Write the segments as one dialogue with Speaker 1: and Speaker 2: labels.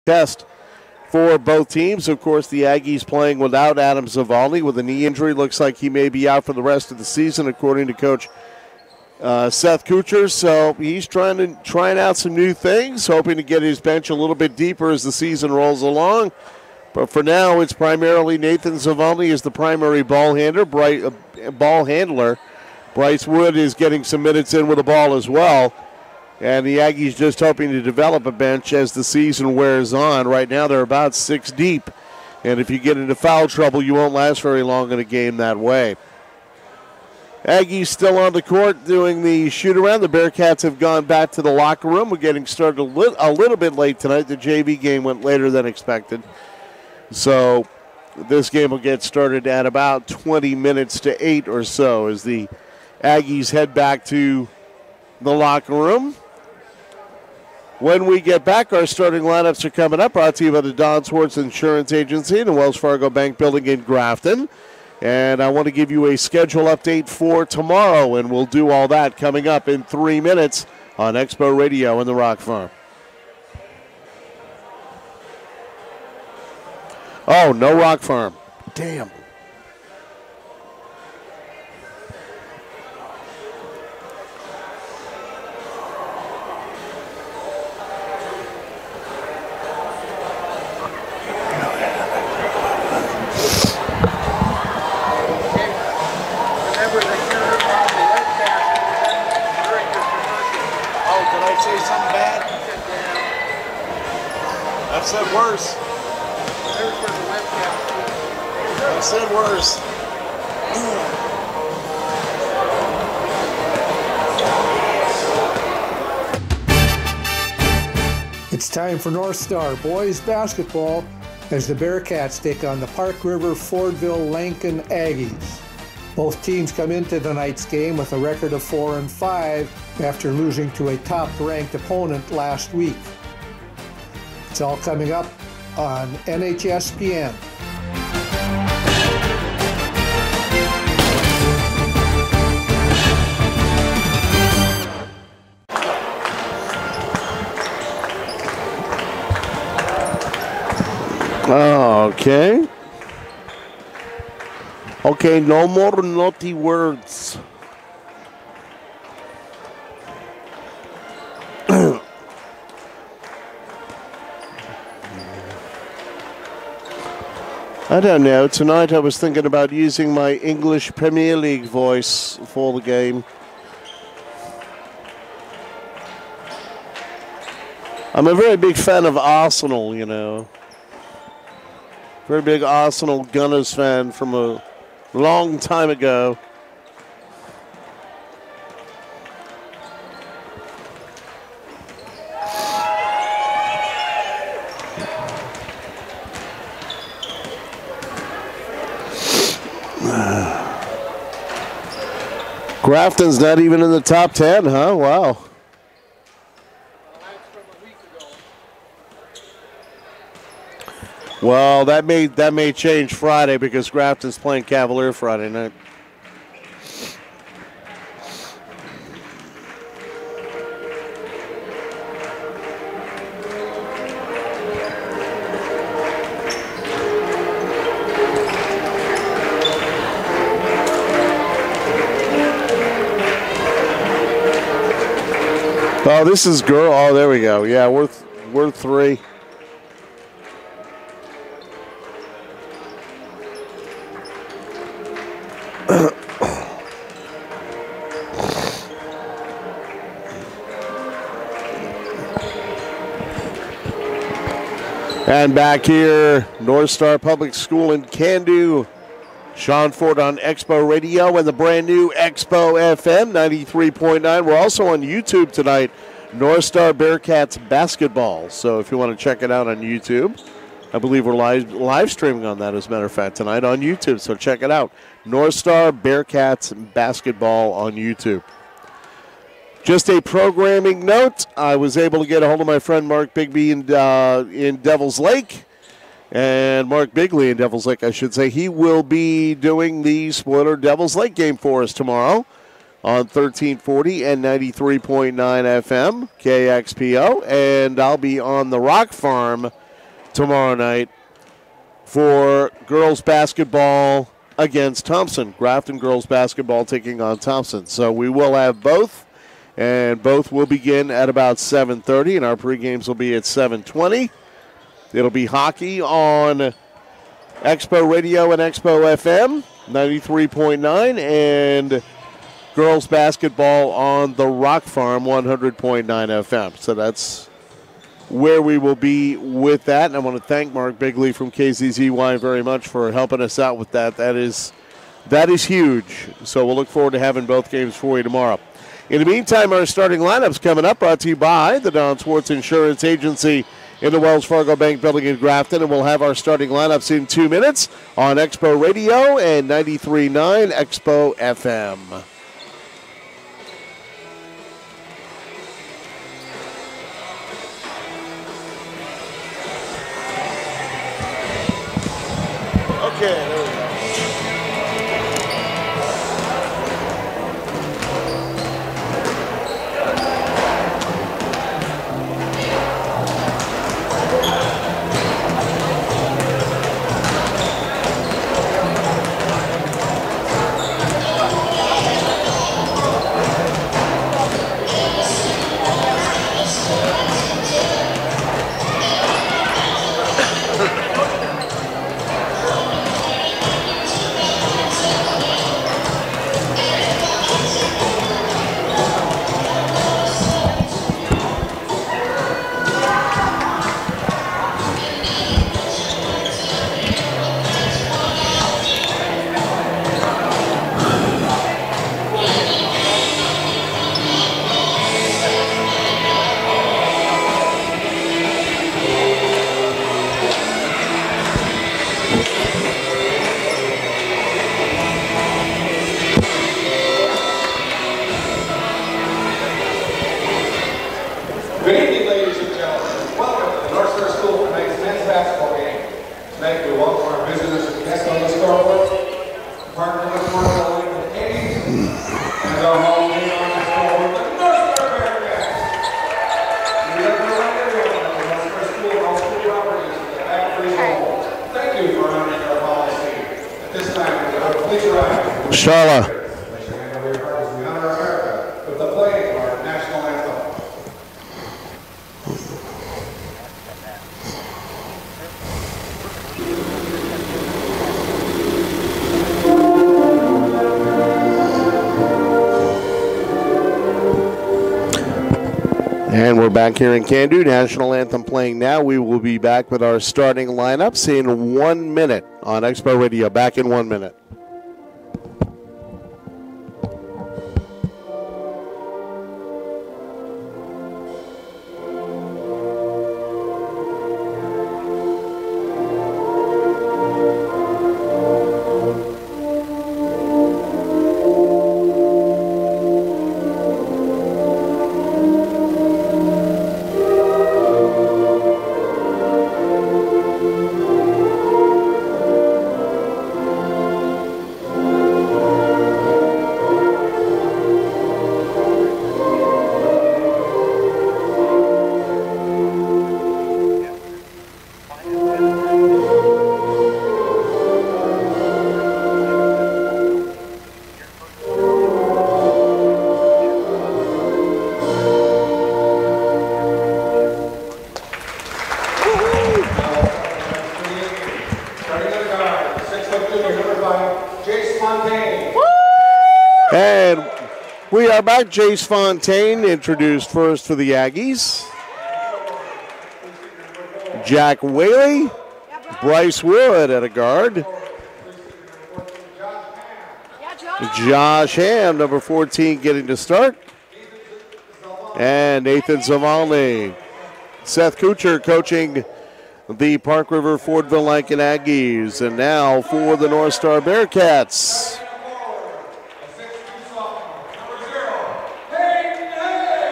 Speaker 1: test for both teams. Of course, the Aggies playing without Adam Zavalny with a knee injury. Looks like he may be out for the rest of the season, according to Coach Seth Kuchar. So he's trying out some new things, hoping to get his bench a little bit deeper as the season rolls along. But for now, it's primarily Nathan Zavalny is the primary ball handler. Bryce Wood is getting some minutes in with the ball as well. And the Aggies just hoping to develop a bench as the season wears on. Right now they're about 6 deep. And if you get into foul trouble, you won't last very long in a game that way. Aggies still on the court doing the shoot-around. The Bearcats have gone back to the locker room. We're getting started a little bit late tonight. The JV game went later than expected. So this game will get started at about 20 minutes to 8 or so as the Aggies head back to the locker room. When we get back, our starting lineups are coming up, brought to you by the Don Swartz Insurance Agency and the Wells Fargo Bank Building in Grafton. And I want to give you a schedule update for tomorrow, and we'll do all that coming up in 3 minutes on Expo Radio in the Rock Farm. Oh, no Rock Farm. Damn.
Speaker 2: Said worse. I said worse.
Speaker 3: It's time for North Star boys basketball as the Bearcats take on the Park River Fordville Lankin Aggies. Both teams come into tonight's game with a record of 4-5 after losing to a top-ranked opponent last week. It's all coming up on NHSPN.
Speaker 1: Okay. Okay, no more naughty words. I don't know. Tonight I was thinking about using my English Premier League voice for the game. I'm a very big fan of Arsenal, you know. Very big Arsenal Gunners fan from a long time ago. Grafton's not even in the top 10, huh? Wow. Well, that may change Friday because Grafton's playing Cavalier Friday night. Oh, this is girl. Oh, there we go. Yeah, we're 3. And back here, North Star Public School in Cando. Sean Ford on Expo Radio and the brand new Expo FM 93.9. We're also on YouTube tonight, North Star Bearcats Basketball. So if you want to check it out on YouTube, I believe we're live streaming on that, as a matter of fact, tonight on YouTube. So check it out, North Star Bearcats Basketball on YouTube. Just a programming note, I was able to get a hold of my friend Mark Bigby in Devil's Lake. And Mark Bigley in Devil's Lake, I should say. He will be doing the Spoiler Devil's Lake game for us tomorrow on 1340 and 93.9 FM, KXPO. And I'll be on the Rock Farm tomorrow night for girls basketball against Thompson. Grafton girls basketball taking on Thompson. So we will have both, and both will begin at about 7:30, and our pregames will be at 7:20. It'll be hockey on Expo Radio and Expo FM, 93.9, and girls basketball on the Rock Farm, 100.9 FM. So that's where we will be with that. And I want to thank Mark Bigley from KZZY very much for helping us out with that. That is huge. So we'll look forward to having both games for you tomorrow. In the meantime, our starting lineups coming up, brought to you by the Don Swartz Insurance Agency in the Wells Fargo Bank Building in Grafton. And we'll have our starting lineups in 2 minutes on Expo Radio and 93.9 Expo FM.
Speaker 2: Okay, there we go.
Speaker 1: Charla. And we're back here in Can-Do. National Anthem playing now. We will be back with our starting lineups in 1 minute on Expo Radio. Back in 1 minute. Back, Jace Fontaine introduced first for the Aggies. Jack Whaley, Bryce Wood at a guard. Josh Ham, number 14, getting to start. And Nathan Zavalny. Seth Kuchar coaching the Park River Fordville Lankin Aggies. And now for the North Star Bearcats.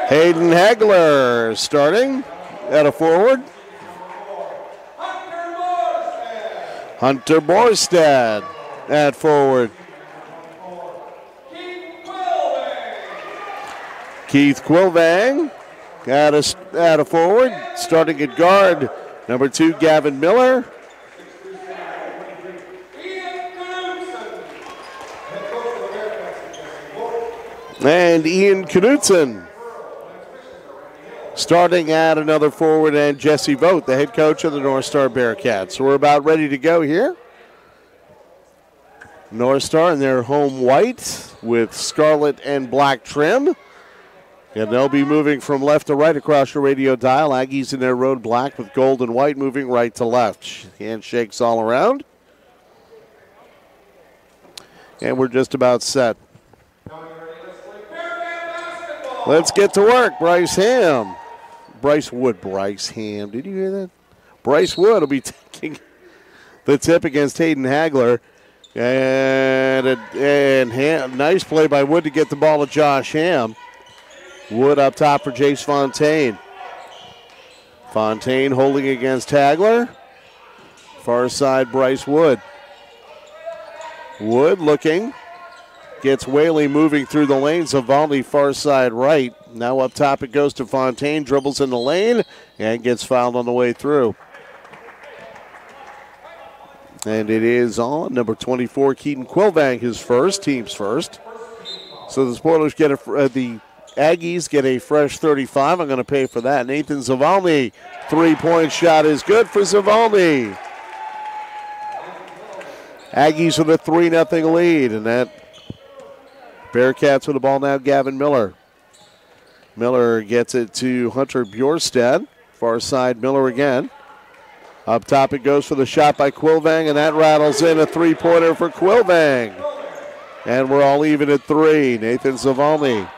Speaker 1: Hayden Hagler starting at a forward. Hunter Borstad at forward. Keith Quilvang at a forward. Starting at guard, Number 2, Gavin Miller. And Ian Knutson. Starting at another forward, and Jesse Vogt, the head coach of the North Star Bearcats. So we're about ready to go here. North Star in their home white with scarlet and black trim. And they'll be moving from left to right across your radio dial. Aggies in their road black with gold and white, moving right to left. Handshakes all around. And we're just about set. Let's get to work. Bryce Ham. Bryce Wood. Bryce Ham. Did you hear that? Bryce Wood will be taking the tip against Hayden Hagler. And nice play by Wood to get the ball to Josh Ham. Wood up top for Jace Fontaine. Fontaine holding against Hagler. Far side, Bryce Wood. Wood looking. Gets Whaley moving through the lanes of Valdi, far side right. Now up top it goes to Fontaine. Dribbles in the lane and gets fouled on the way through. And it is on number 24, Keaton Quilvang, his first, team's first. So the Spoilers get the Aggies get a fresh 35. I'm going to pay for that. Nathan Zavalny, three-point shot is good for Zavalny. Aggies with a 3-0 lead, and that Bearcats with the ball now, Gavin Miller. Miller gets it to Hunter Bjorstad. Far side, Miller again. Up top it goes for the shot by Quilvang, and that rattles in a three-pointer for Quilvang. And we're all even at 3. Nathan Zavalny.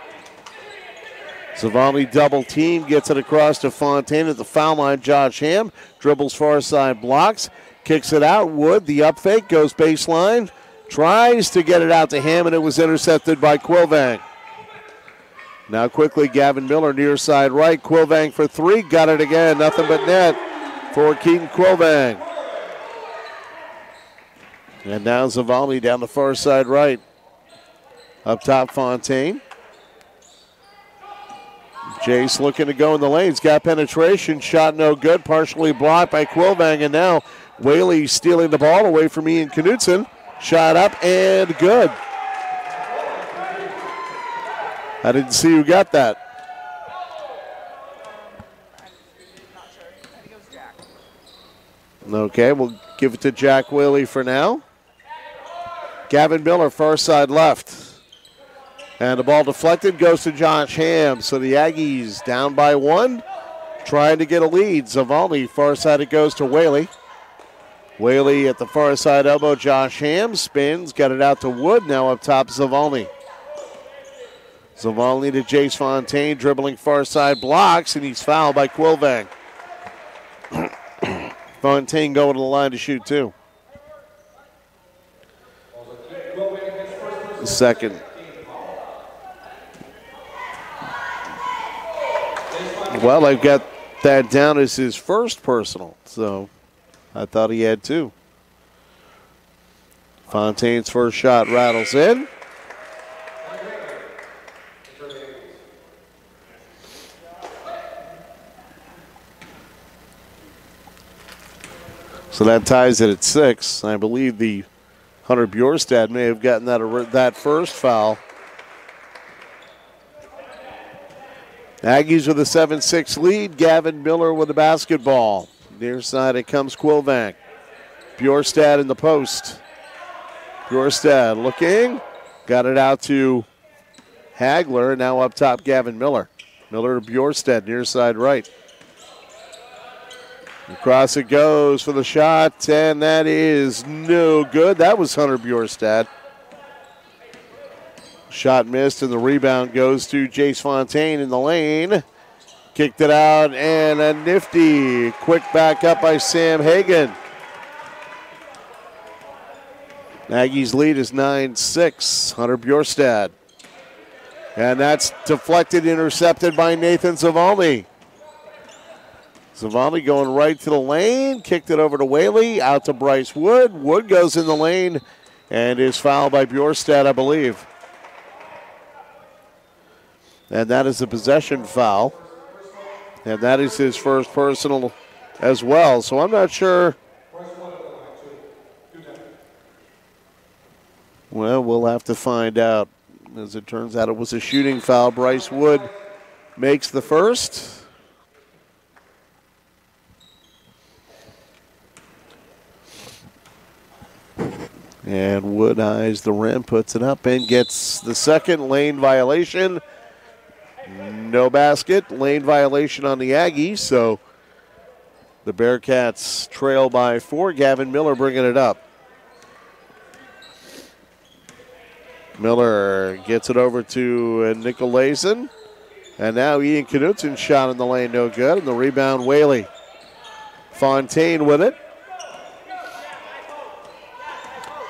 Speaker 1: Zavalny double team, gets it across to Fontaine at the foul line. Josh Ham dribbles far side, blocks, kicks it out. Wood, the up fake, goes baseline, tries to get it out to Ham, and it was intercepted by Quilvang. Now quickly, Gavin Miller near side right. Quilvang for 3, got it again. Nothing but net for Keaton Quilvang. And now Zavalny down the far side right. Up top, Fontaine. Jace looking to go in the lanes. Got penetration. Shot no good. Partially blocked by Quilvang. And now Whaley stealing the ball away from Ian Knutson. Shot up and good. I didn't see who got that. Okay, we'll give it to Jack Whaley for now. Gavin Miller, far side left. And the ball deflected, goes to Josh Ham. So the Aggies down by 1, trying to get a lead. Zavalny, far side it goes to Whaley. Whaley at the far side elbow, Josh Ham spins, got it out to Wood. Now up top, Zavalny. Zavalny to Jace Fontaine, dribbling far side, blocks, and he's fouled by Quilvang. Fontaine going to the line to shoot 2. Second. Well, I've got that down as his first personal, so I thought he had 2. Fontaine's first shot rattles in. So that ties it at 6. I believe the Hunter Bjorstad may have gotten that first foul. Aggies with a 7-6 lead. Gavin Miller with the basketball. Near side it comes Quilvang. Bjorstad in the post. Bjorstad looking. Got it out to Hagler. Now up top, Gavin Miller. Miller to Bjorstad, near side right. Across it goes for the shot, and that is no good. That was Hunter Bjorstad. Shot missed, and the rebound goes to Jace Fontaine in the lane. Kicked it out, and a nifty quick back up by Sam Hagan. Aggies lead is 9-6. Hunter Bjorstad. And that's deflected, intercepted by Nathan Zavalny. Zavalny going right to the lane, kicked it over to Whaley, out to Bryce Wood. Wood goes in the lane and is fouled by Bjorstad, I believe. And that is a possession foul. And that is his first personal, as well. So I'm not sure. Well, we'll have to find out. As it turns out, it was a shooting foul. Bryce Wood makes the first. And Wood eyes the rim, puts it up, and gets the second lane violation. No basket. Lane violation on the Aggies, so the Bearcats trail by 4. Gavin Miller bringing it up. Miller gets it over to Nicolaisen. And now Ian Knutson shot in the lane, no good. And the rebound, Whaley. Fontaine with it.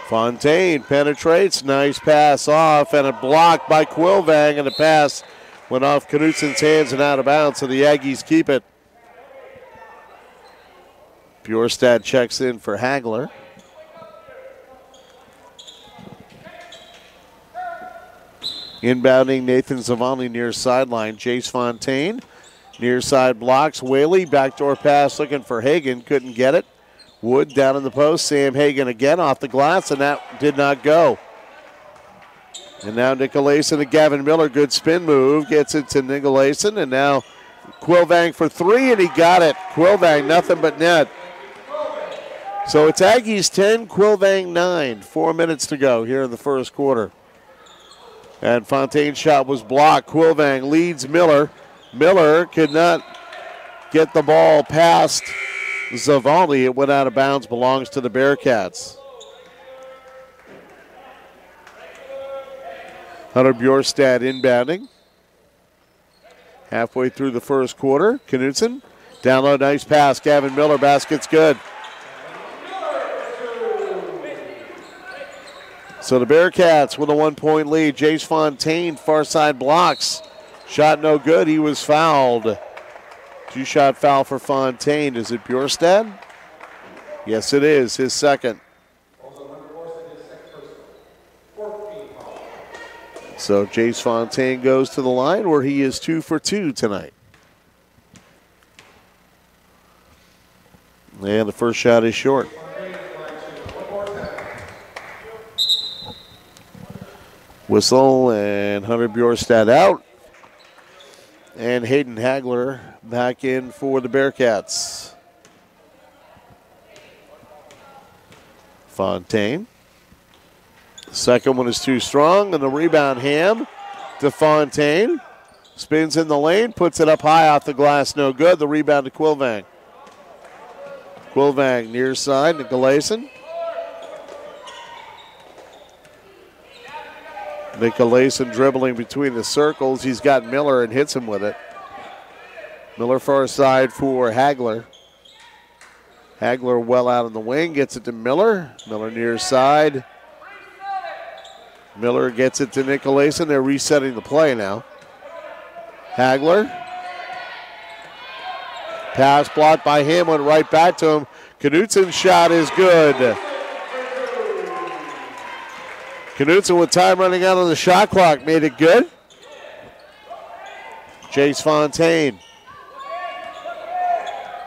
Speaker 1: Fontaine penetrates. Nice pass off. And a block by Quilvang. And the pass went off Knutson's hands and out of bounds. So the Aggies keep it. Bjorstad checks in for Hagler. Inbounding Nathan Zavalny near sideline. Jace Fontaine near side blocks. Whaley backdoor pass looking for Hagan. Couldn't get it. Wood down in the post. Sam Hagan again off the glass, and that did not go. And now Nicolaisen to Gavin Miller. Good spin move. Gets it to Nicolaisen, and now Quilvang for 3, and he got it. Quilvang, nothing but net. So it's Aggies 10, Quilvang 9. 4 minutes to go here in the first quarter. And Fontaine's shot was blocked. Quilvang leads Miller. Miller could not get the ball past Zavalny. It went out of bounds, belongs to the Bearcats. Hunter Bjorstad inbounding. Halfway through the first quarter. Knutson down low, nice pass. Gavin Miller, basket's good. So the Bearcats with a 1-point lead. Jace Fontaine, far side blocks. Shot no good. He was fouled. 2-shot foul for Fontaine. Is it Bjorstad? Yes, it is. His second. So Jace Fontaine goes to the line where he is 2 for 2 tonight. And the first shot is short. Whistle and Hunter Bjorstad out. And Hayden Hagler back in for the Bearcats. Fontaine. Second one is too strong, and the rebound Ham to Fontaine. Spins in the lane, puts it up high off the glass, no good. The rebound to Quilvang. Quilvang near side, Nicolaisen. Nicolaisen dribbling between the circles. He's got Miller and hits him with it. Miller far side for Hagler. Hagler well out in the wing, gets it to Miller. Miller near side. Miller gets it to Nicolaisen. They're resetting the play now. Hagler. Pass blocked by him, went right back to him. Knutson's shot is good. Knutson with time running out on the shot clock made it good. Jace Fontaine.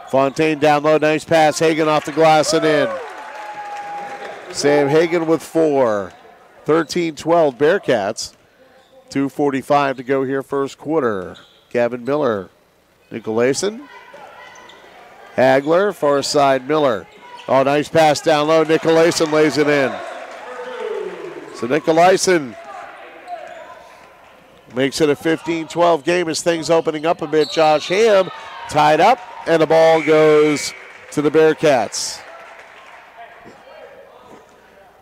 Speaker 1: Fontaine down low, nice pass. Hagan off the glass and in. Sam Hagan with 4. 13-12 Bearcats. 2:45 to go here first quarter. Gavin Miller. Nicolaisen. Hagler, far side Miller. Oh, nice pass down low. Nicolaisen lays it in. So Nicolaisen makes it a 15-12 game as things opening up a bit. Josh Ham tied up, and the ball goes to the Bearcats.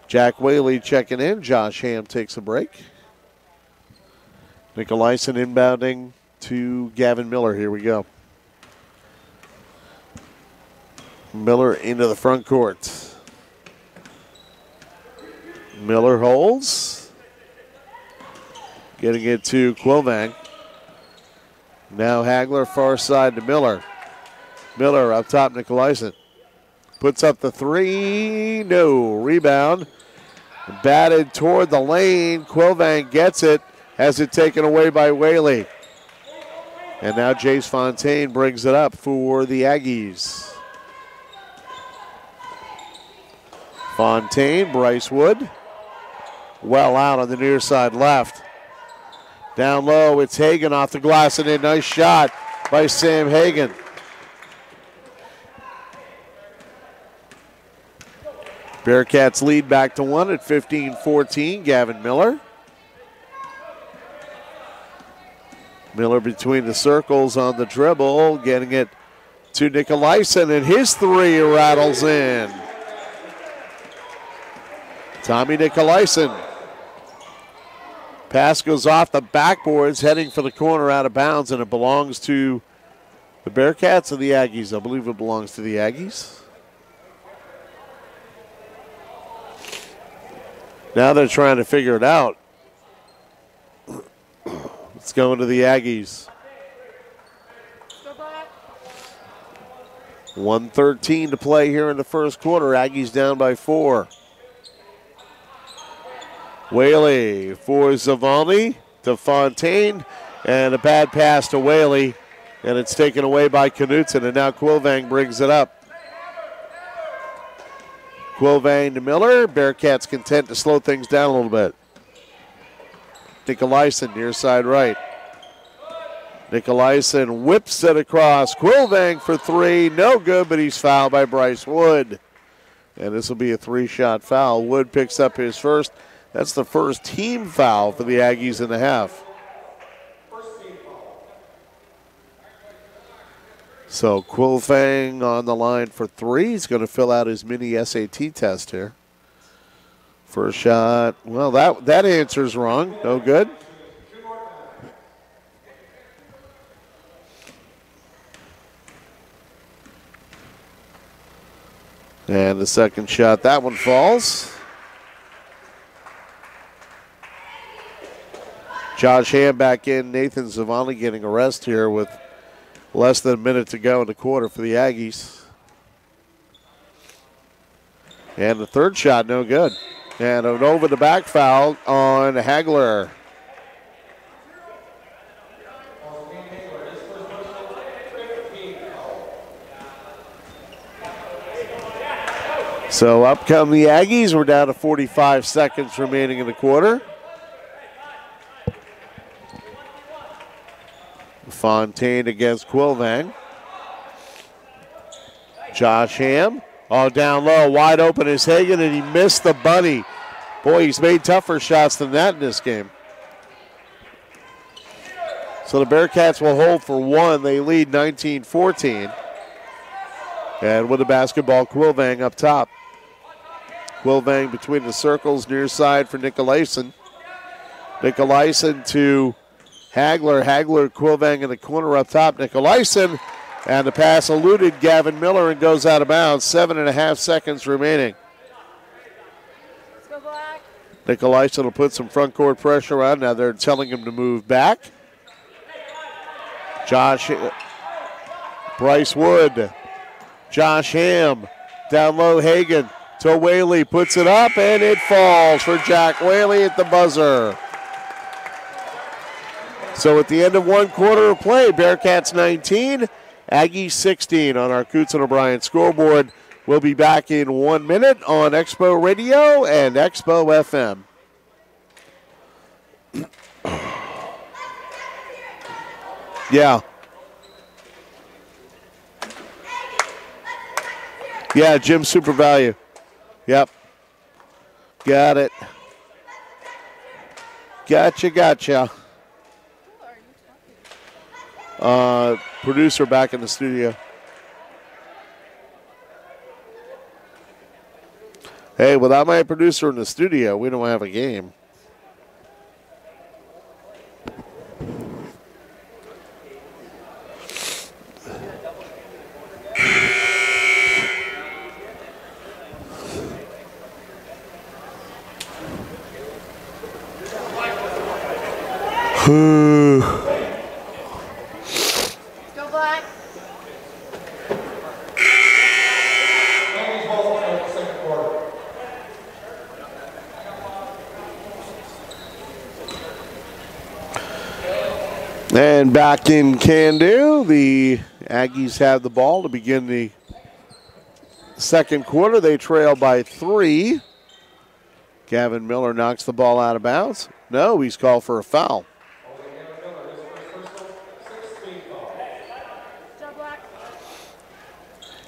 Speaker 1: Jack Whaley checking in. Josh Ham takes a break. Nicolaisen inbounding to Gavin Miller. Here we go. Miller into the front court. Miller holds. Getting it to Quilvang. Now Hagler far side to Miller. Miller up top, Nicolaisen. Puts up the 3. No. Rebound. Batted toward the lane. Quilvang gets it. Has it taken away by Whaley. And now Jace Fontaine brings it up for the Aggies. Fontaine, Bryce Wood. Well out on the near side left. Down low, it's Hagan off the glass and a nice shot by Sam Hagan. Bearcats lead back to 1 at 15-14. Gavin Miller. Miller between the circles on the dribble, getting it to Nicolaisen, and his three rattles in. Tommy Nicolaisen. Pass goes off the backboards, heading for the corner out of bounds, and it belongs to the Bearcats or the Aggies. I believe it belongs to the Aggies. Now they're trying to figure it out. It's going to the Aggies. 1:13 to play here in the first quarter. Aggies down by 4. Whaley for Zavalny to Fontaine, and a bad pass to Whaley, and it's taken away by Knutson, and now Quilvang brings it up. Quilvang to Miller. Bearcats content to slow things down a little bit. Nicolaisen near side right. Nicolaisen whips it across. Quilvang for 3. No good, but he's fouled by Bryce Wood. And this will be a 3-shot foul. Wood picks up his first. That's the first team foul for the Aggies in the half. So Quilvang on the line for 3. He's going to fill out his mini SAT test here. First shot. Well, that answer's wrong. No good. And the second shot, that one falls. Josh Ham back in. Nathan Zavalny getting a rest here with less than a minute to go in the quarter for the Aggies. And the third shot, no good. And an over-the-back foul on Hagler. So up come the Aggies. We're down to 45 seconds remaining in the quarter. Fontaine against Quilvang. Josh Ham. Oh, down low, wide open is Hagan, and he missed the bunny. Boy, he's made tougher shots than that in this game. So the Bearcats will hold for 1. They lead 19-14. And with the basketball, Quilvang up top. Quilvang between the circles, near side for Nicolaisen. Nicolaisen to Hagler. Hagler, Quilvang in the corner up top. Nicolaisen, and the pass eluded Gavin Miller and goes out of bounds. 7.5 seconds remaining.
Speaker 4: Let's go Black.
Speaker 1: Nicolaisen will put some front court pressure on. Now they're telling him to move back. Bryce Wood. Josh Ham. Down low, Hagan to Whaley. Puts it up, and it falls for Jack Whaley at the buzzer. So at the end of one quarter of play, Bearcats 19, Aggies 16 on our Coots and O'Brien scoreboard. We'll be back in 1 minute on Expo Radio and Expo FM. Yeah. Yeah, Jim Super Value. Yep. Got it. Gotcha. Producer back in the studio. Hey, without my producer in the studio, we don't have a game.
Speaker 4: Go Black.
Speaker 1: And back in Can Do, the Aggies have the ball to begin the Second quarter, they trail by 3. Gavin Miller knocks the ball out of bounds. No, he's called for a foul.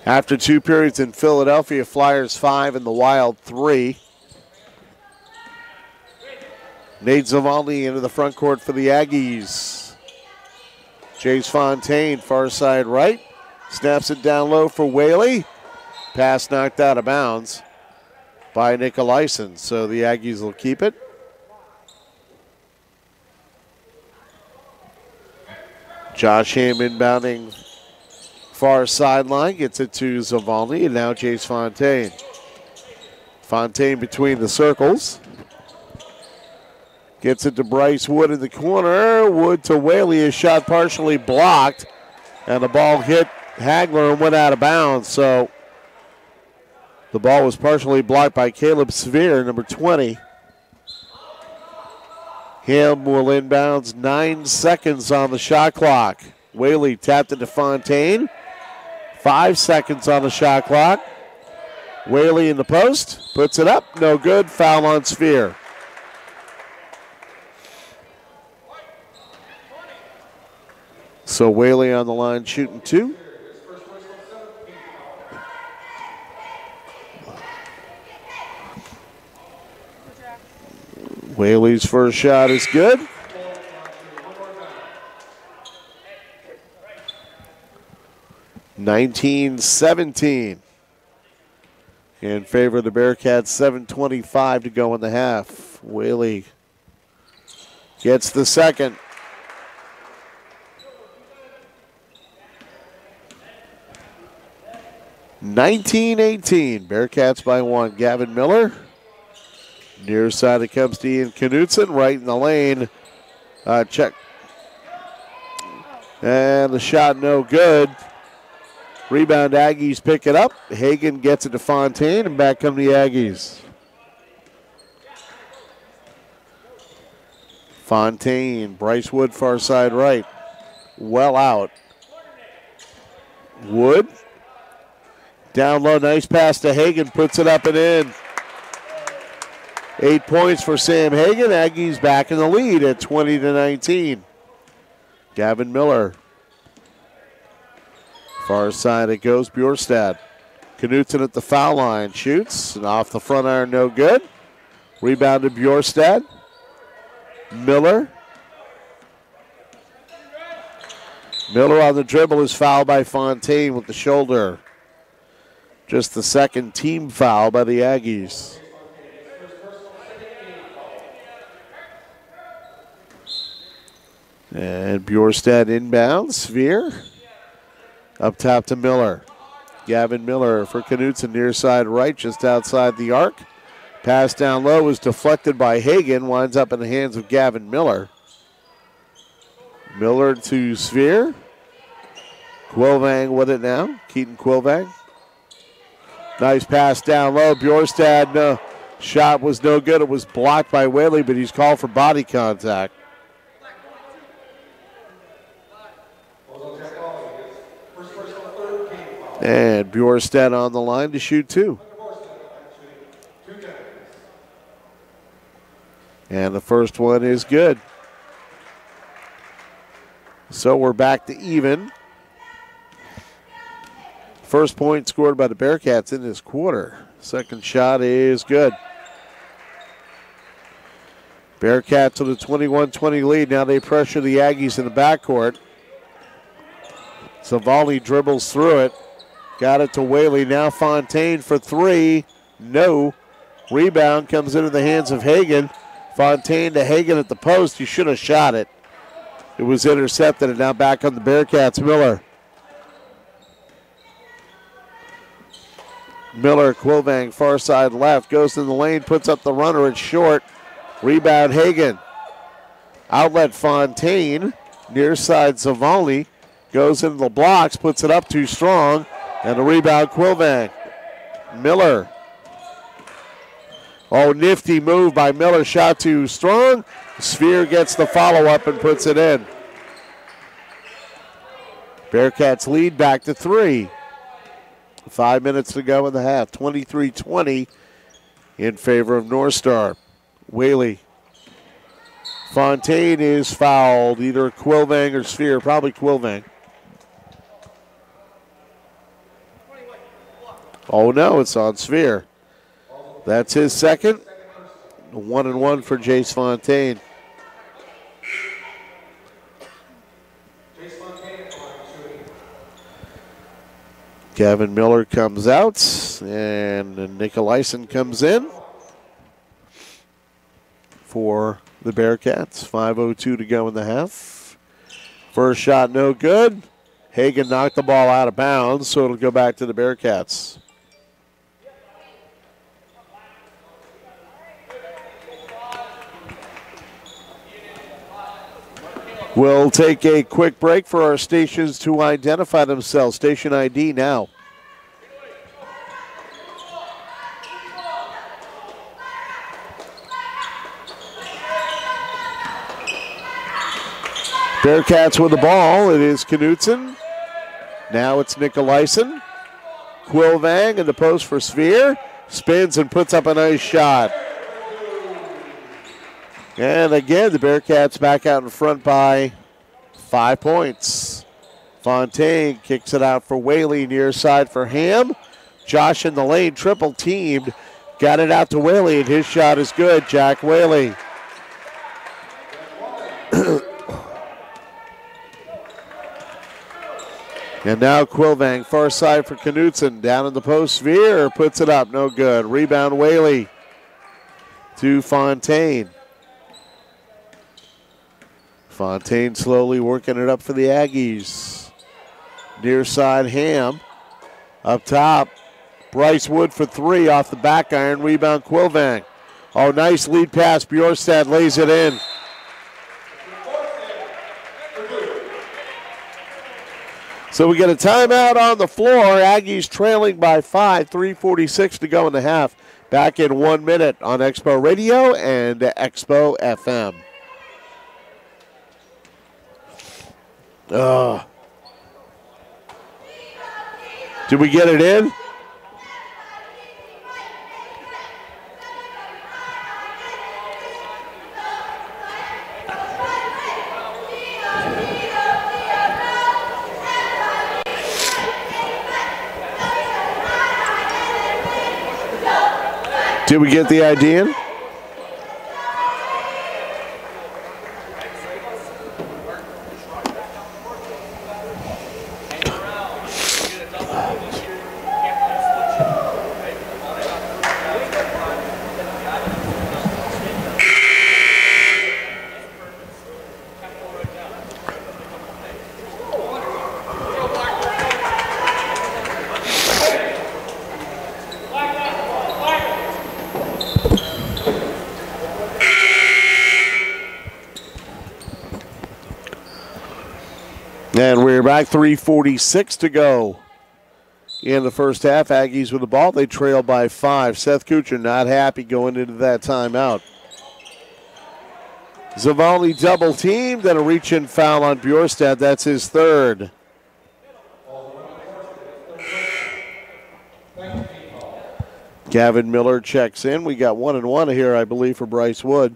Speaker 1: After 2 periods in Philadelphia, Flyers 5 and the Wild 3. Nate Zavalny into the front court for the Aggies. Jace Fontaine, far side right. Snaps it down low for Whaley. Pass knocked out of bounds by Nicolaisen, so the Aggies will keep it. Josh Ham inbounding far sideline, gets it to Zavalny, and now Jace Fontaine. Fontaine between the circles. Gets it to Bryce Wood in the corner. Wood to Whaley, a shot partially blocked, and the ball hit Hagler and went out of bounds. So the ball was partially blocked by Caleb Sphere, number 20. Ham will inbounds, 9 seconds on the shot clock. Whaley tapped it to Fontaine. 5 seconds on the shot clock. Whaley in the post, puts it up, no good, foul on Sphere. So Whaley on the line shooting 2. Whaley's first shot is good. (19-17) in favor of the Bearcats. 7:25 to go in the half. Whaley gets the second. (19-18). Bearcats by 1. Gavin Miller. Near side it comes to Ian Knutson, right in the lane. Check. And the shot no good. Rebound, Aggies pick it up. Hagan gets it to Fontaine, and back come the Aggies. Fontaine, Bryce Wood far side right. Well out. Wood. Down low, nice pass to Hagan, puts it up and in. 8 points for Sam Hagan. Aggies back in the lead at 20-19. Gavin Miller. Far side it goes, Bjorstad. Knutson at the foul line, shoots, and off the front iron, no good. Rebound to Bjorstad. Miller. Miller on the dribble is fouled by Fontaine with the shoulder. Just the second team foul by the Aggies. And Bjorstad inbounds. Sphere. Up top to Miller. Gavin Miller for Knutson, near side right, just outside the arc. Pass down low is deflected by Hagan. Winds up in the hands of Gavin Miller. Miller to Sphere. Quilvang with it now. Keaton Quilvang. Nice pass down low. Bjorstad, no. Shot was no good. It was blocked by Whaley, but he's called for body contact. And Bjorstad on the line to shoot 2. And the first one is good. So we're back to even. First point scored by the Bearcats in this quarter. Second shot is good. Bearcats with a 21-20 lead. Now they pressure the Aggies in the backcourt. Zavalny dribbles through it. Got it to Whaley. Now Fontaine for 3. No. Rebound comes into the hands of Hagan. Fontaine to Hagan at the post. He should have shot it. It was intercepted, and now back on the Bearcats. Miller. Miller, Quilvang, far side left. Goes in the lane, puts up the runner. It's short. Rebound Hagan. Outlet Fontaine. Near side Zavalny. Goes into the blocks, puts it up too strong. And a rebound, Quilvang. Miller. Oh, nifty move by Miller. Shot too strong. Sphere gets the follow-up and puts it in. Bearcats lead back to 3. 5 minutes to go in the half. 23-20 in favor of North Star. Whaley. Fontaine is fouled. Either Quilvang or Sphere. Probably Quilvang. Oh, no, it's on Sphere. That's his second. 1-1 for Jace Fontaine. Gavin Miller comes out, and Nicolaisen comes in for the Bearcats. 5:02 to go in the half. First shot, no good. Hagan knocked the ball out of bounds, so it'll go back to the Bearcats. We'll take a quick break for our stations to identify themselves. Station ID now. Bearcats with the ball. It is Knutson. Now it's Nicolaisen. Quilvang in the post for Sphere. Spins and puts up a nice shot. And again, the Bearcats back out in front by 5 points. Fontaine kicks it out for Whaley, near side for Ham. Josh in the lane, triple teamed. Got it out to Whaley, and his shot is good. Jack Whaley. And now Quilvang, far side for Knutson. Down in the post, Sphere puts it up, no good. Rebound Whaley to Fontaine. Fontaine slowly working it up for the Aggies. Near side Ham. Up top, Bryce Wood for three off the back iron. Rebound Quilvang. Oh, nice lead pass. Bjorstad lays it in. So we get a timeout on the floor. Aggies trailing by 5, 3:46 to go in the half. Back in 1 minute on Expo Radio and Expo FM. Did we get it in? Did we get the idea in? And we're back, 3:46 to go in the first half. Aggies with the ball. They trail by 5. Seth Kuchar not happy going into that timeout. Zavalny double teamed, then a reach-in foul on Bjorstad. That's his third. Gavin Miller checks in. We got 1-1 here, I believe, for Bryce Wood.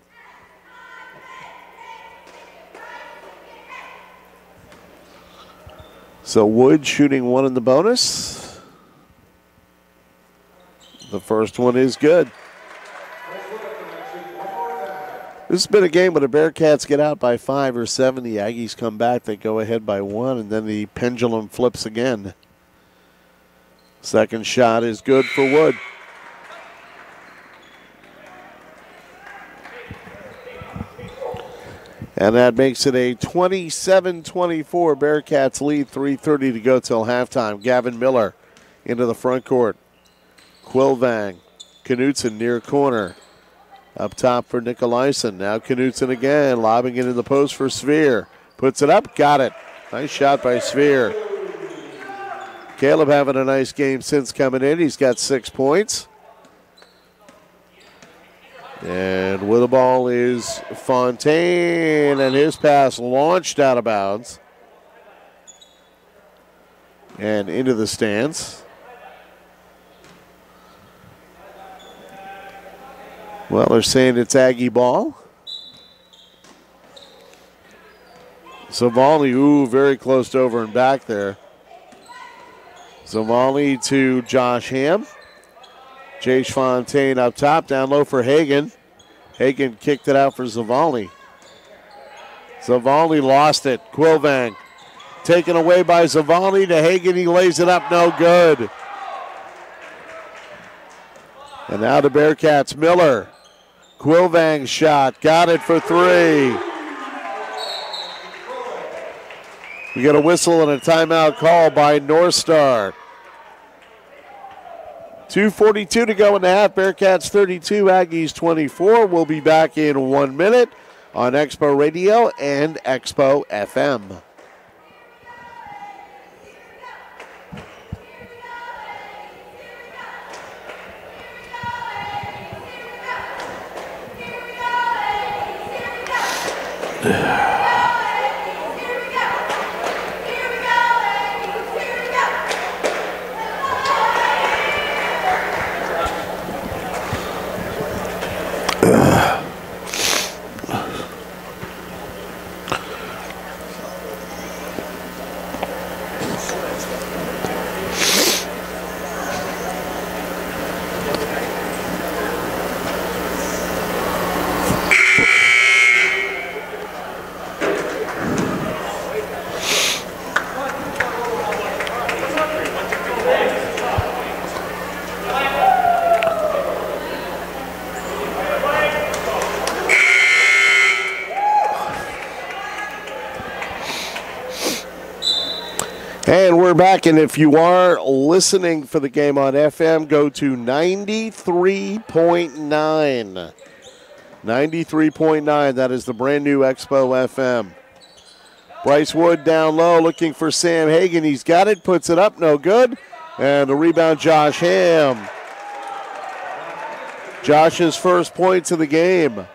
Speaker 1: So Wood shooting one in the bonus. The first one is good. This has been a game where the Bearcats get out by 5 or 7. The Aggies come back. They go ahead by 1, and then the pendulum flips again. Second shot is good for Wood. And that makes it a 27-24 Bearcats lead, 3:30 to go till halftime. Gavin Miller into the front court. Quilvang, Knutson near corner. Up top for Nicolaisen. Now Knutson again, lobbing it in the post for Sphere. Puts it up, got it. Nice shot by Sphere. Caleb having a nice game since coming in. He's got 6 points. And with the ball is Fontaine, and his pass launched out of bounds and into the stands. Well, they're saying it's Aggie ball. Zavalny, ooh, very close to over and back there. Zavalny to Josh Ham. Jace Fontaine up top, down low for Hagan. Hagan kicked it out for Zavalny. Zavalny lost it. Quilvang taken away by Zavalny to Hagan. He lays it up, no good. And now the Bearcats, Miller. Quilvang shot, got it for three. We get a whistle and a timeout call by North Star. 2:42 to go in the half. Bearcats 32, Aggies 24. We'll be back in 1 minute on Expo Radio and Expo FM. And we're back, and if you are listening for the game on FM, go to 93.9. 93.9, that is the brand new Expo FM. Bryce Wood down low looking for Sam Hagan. He's got it, puts it up, no good. And the rebound, Josh Ham. Josh's first points of the game.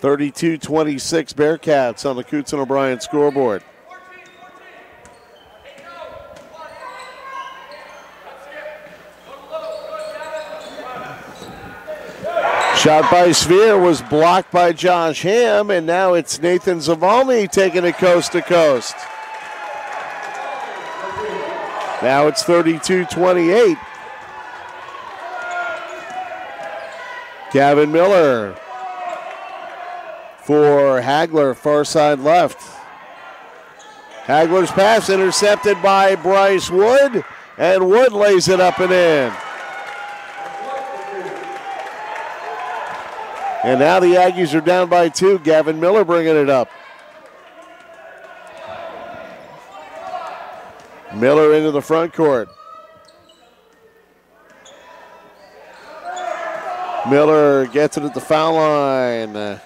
Speaker 1: 32-26 Bearcats on the Coots and O'Brien scoreboard. Shot by Sphere was blocked by Josh Ham, and now it's Nathan Zavalny taking it coast to coast. Now it's 32-28. Gavin Miller for Hagler, far side left. Hagler's pass intercepted by Bryce Wood, and Wood lays it up and in. And now the Aggies are down by two. Gavin Miller bringing it up. Miller into the front court. Miller gets it at the foul line.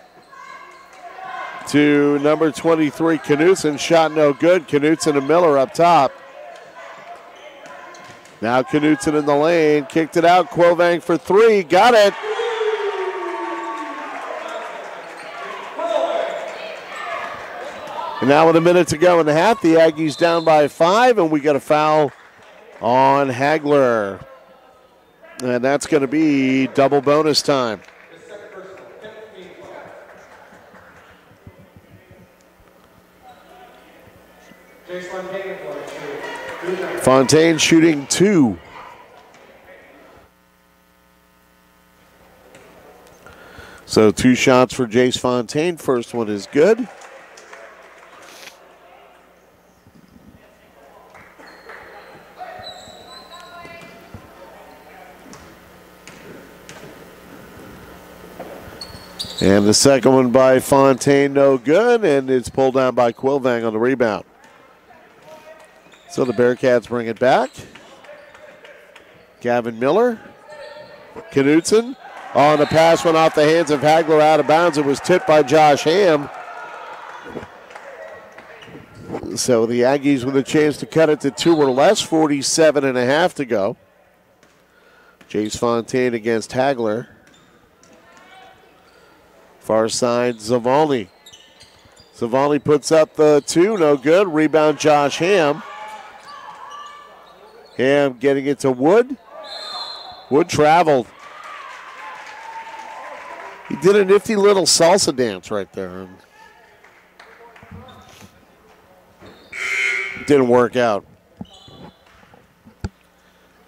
Speaker 1: To number 23, Knutson. Shot no good. Knutson and Miller up top. Now Knutson in the lane. Kicked it out. Quilvang for three. Got it. And now with a minute to go in the half, the Aggies down by 5, and we got a foul on Hagler. And that's going to be double bonus time. Fontaine shooting 2. So 2 shots for Jace Fontaine. First one is good. And the second one by Fontaine, no good, and it's pulled down by Quilvang on the rebound. So the Bearcats bring it back. Gavin Miller. Knutson. On the pass went off the hands of Hagler out of bounds. It was tipped by Josh Ham. So the Aggies with a chance to cut it to 2 or less, 47.5 to go. Jace Fontaine against Hagler. Far side, Zavalny. Zavalny puts up the 2, no good. Rebound, Josh Ham. Ham getting it to Wood. Wood traveled. did a nifty little salsa dance right there. Didn't work out.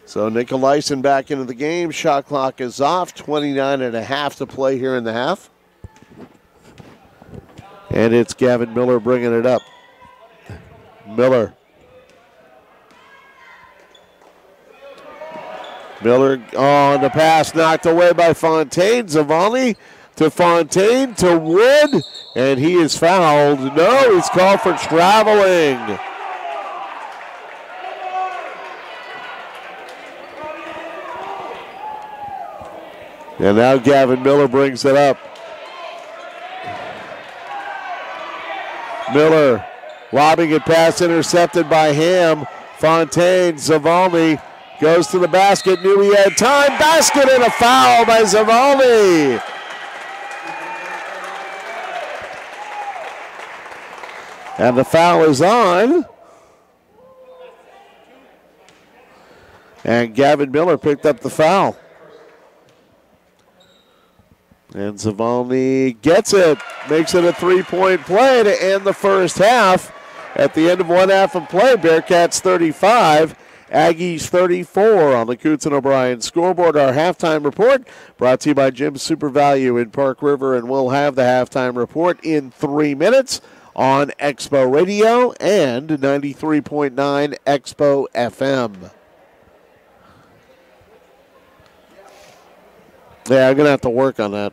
Speaker 1: So Nicolaisen back into the game. Shot clock is off. 29.5 to play here in the half. And it's Gavin Miller bringing it up. Miller. Miller on the pass, knocked away by Fontaine. Zavalny to Fontaine to Wood, and he is fouled. No, he's called for traveling. And now Gavin Miller brings it up. Miller lobbing it past, intercepted by Ham. Fontaine, Zavalny goes to the basket, knew he had time. Basket and a foul by Zavalny. And the foul is on. And Gavin Miller picked up the foul. And Zavalny gets it, makes it a three-point play to end the first half. At the end of one half of play, Bearcats 35, Aggies 34 on the Coots and O'Brien scoreboard. Our halftime report brought to you by Jim's Super Value in Park River, and we'll have the halftime report in 3 minutes on Expo Radio and 93.9 Expo FM. Yeah, I'm going to have to work on that.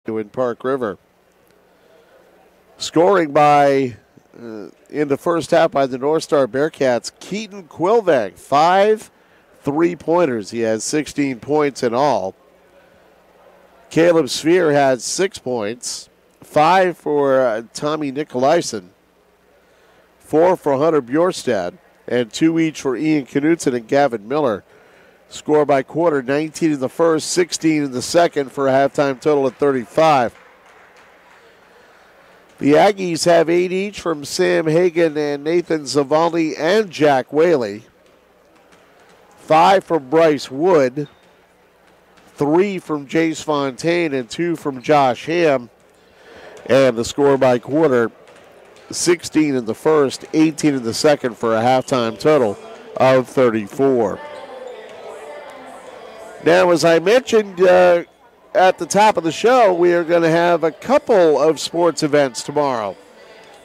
Speaker 1: In Park River. Scoring by, in the first half by the North Star Bearcats, Keaton Quilveg, 5 3-pointers. He has 16 points in all. Caleb Sphere had 6 points, 5 for Tommy Nikolaisen, 4 for Hunter Bjorstad, and 2 each for Ian Knutson and Gavin Miller. Score by quarter, 19 in the first, 16 in the second for a halftime total of 35. The Aggies have 8 each from Sam Hagan and Nathan Zavalny and Jack Whaley. 5 from Bryce Wood, 3 from Jace Fontaine, and 2 from Josh Ham. And the score by quarter, 16 in the first, 18 in the second for a halftime total of 34. Now, as I mentioned at the top of the show, we are going to have a couple of sports events tomorrow.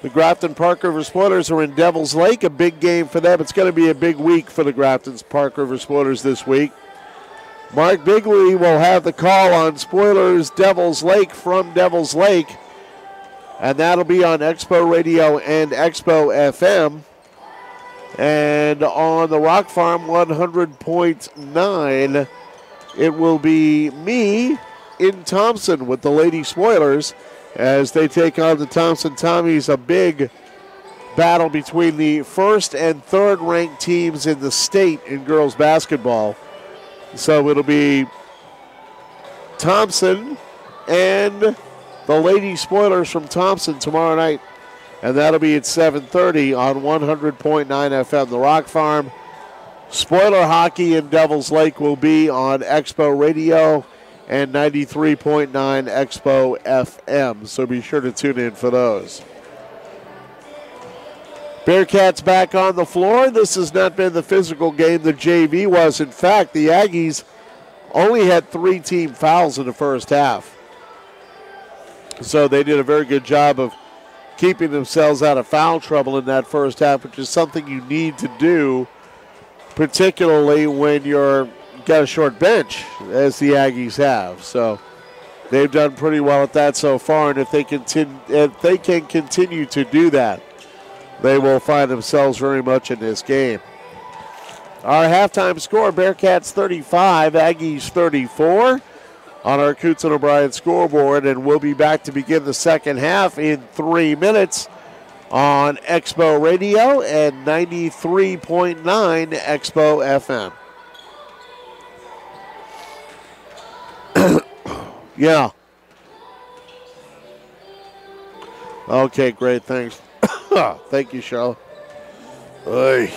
Speaker 1: The Grafton Park River Spoilers are in Devil's Lake, a big game for them. It's going to be a big week for the Grafton Park River Spoilers this week. Mark Bigley will have the call on Spoilers Devil's Lake from Devil's Lake, and that'll be on Expo Radio and Expo FM. And on the Rock Farm 100.9, it will be me in Thompson with the Lady Spoilers as they take on the Thompson Tommies, a big battle between the first and third ranked teams in the state in girls basketball. So it'll be Thompson and the Lady Spoilers from Thompson tomorrow night, and that'll be at 7:30 on 100.9 FM. The Rock Farm Spoiler Hockey in Devil's Lake will be on Expo Radio and 93.9 Expo FM, so be sure to tune in for those. Bearcats back on the floor. This has not been the physical game the JV was. In fact, the Aggies only had 3 team fouls in the first half. So they did a very good job of keeping themselves out of foul trouble in that first half, which is something you need to do, particularly when you're got a short bench, as the Aggies have. So they've done pretty well at that so far, and if they can continue to do that, they will find themselves very much in this game. Our halftime score, Bearcats 35, Aggies 34 on our Coots and O'Brien scoreboard, and we'll be back to begin the second half in 3 minutes on Expo Radio and 93.9 Expo FM. Yeah. Okay, great, thanks. Thank you, Charlotte. Oy.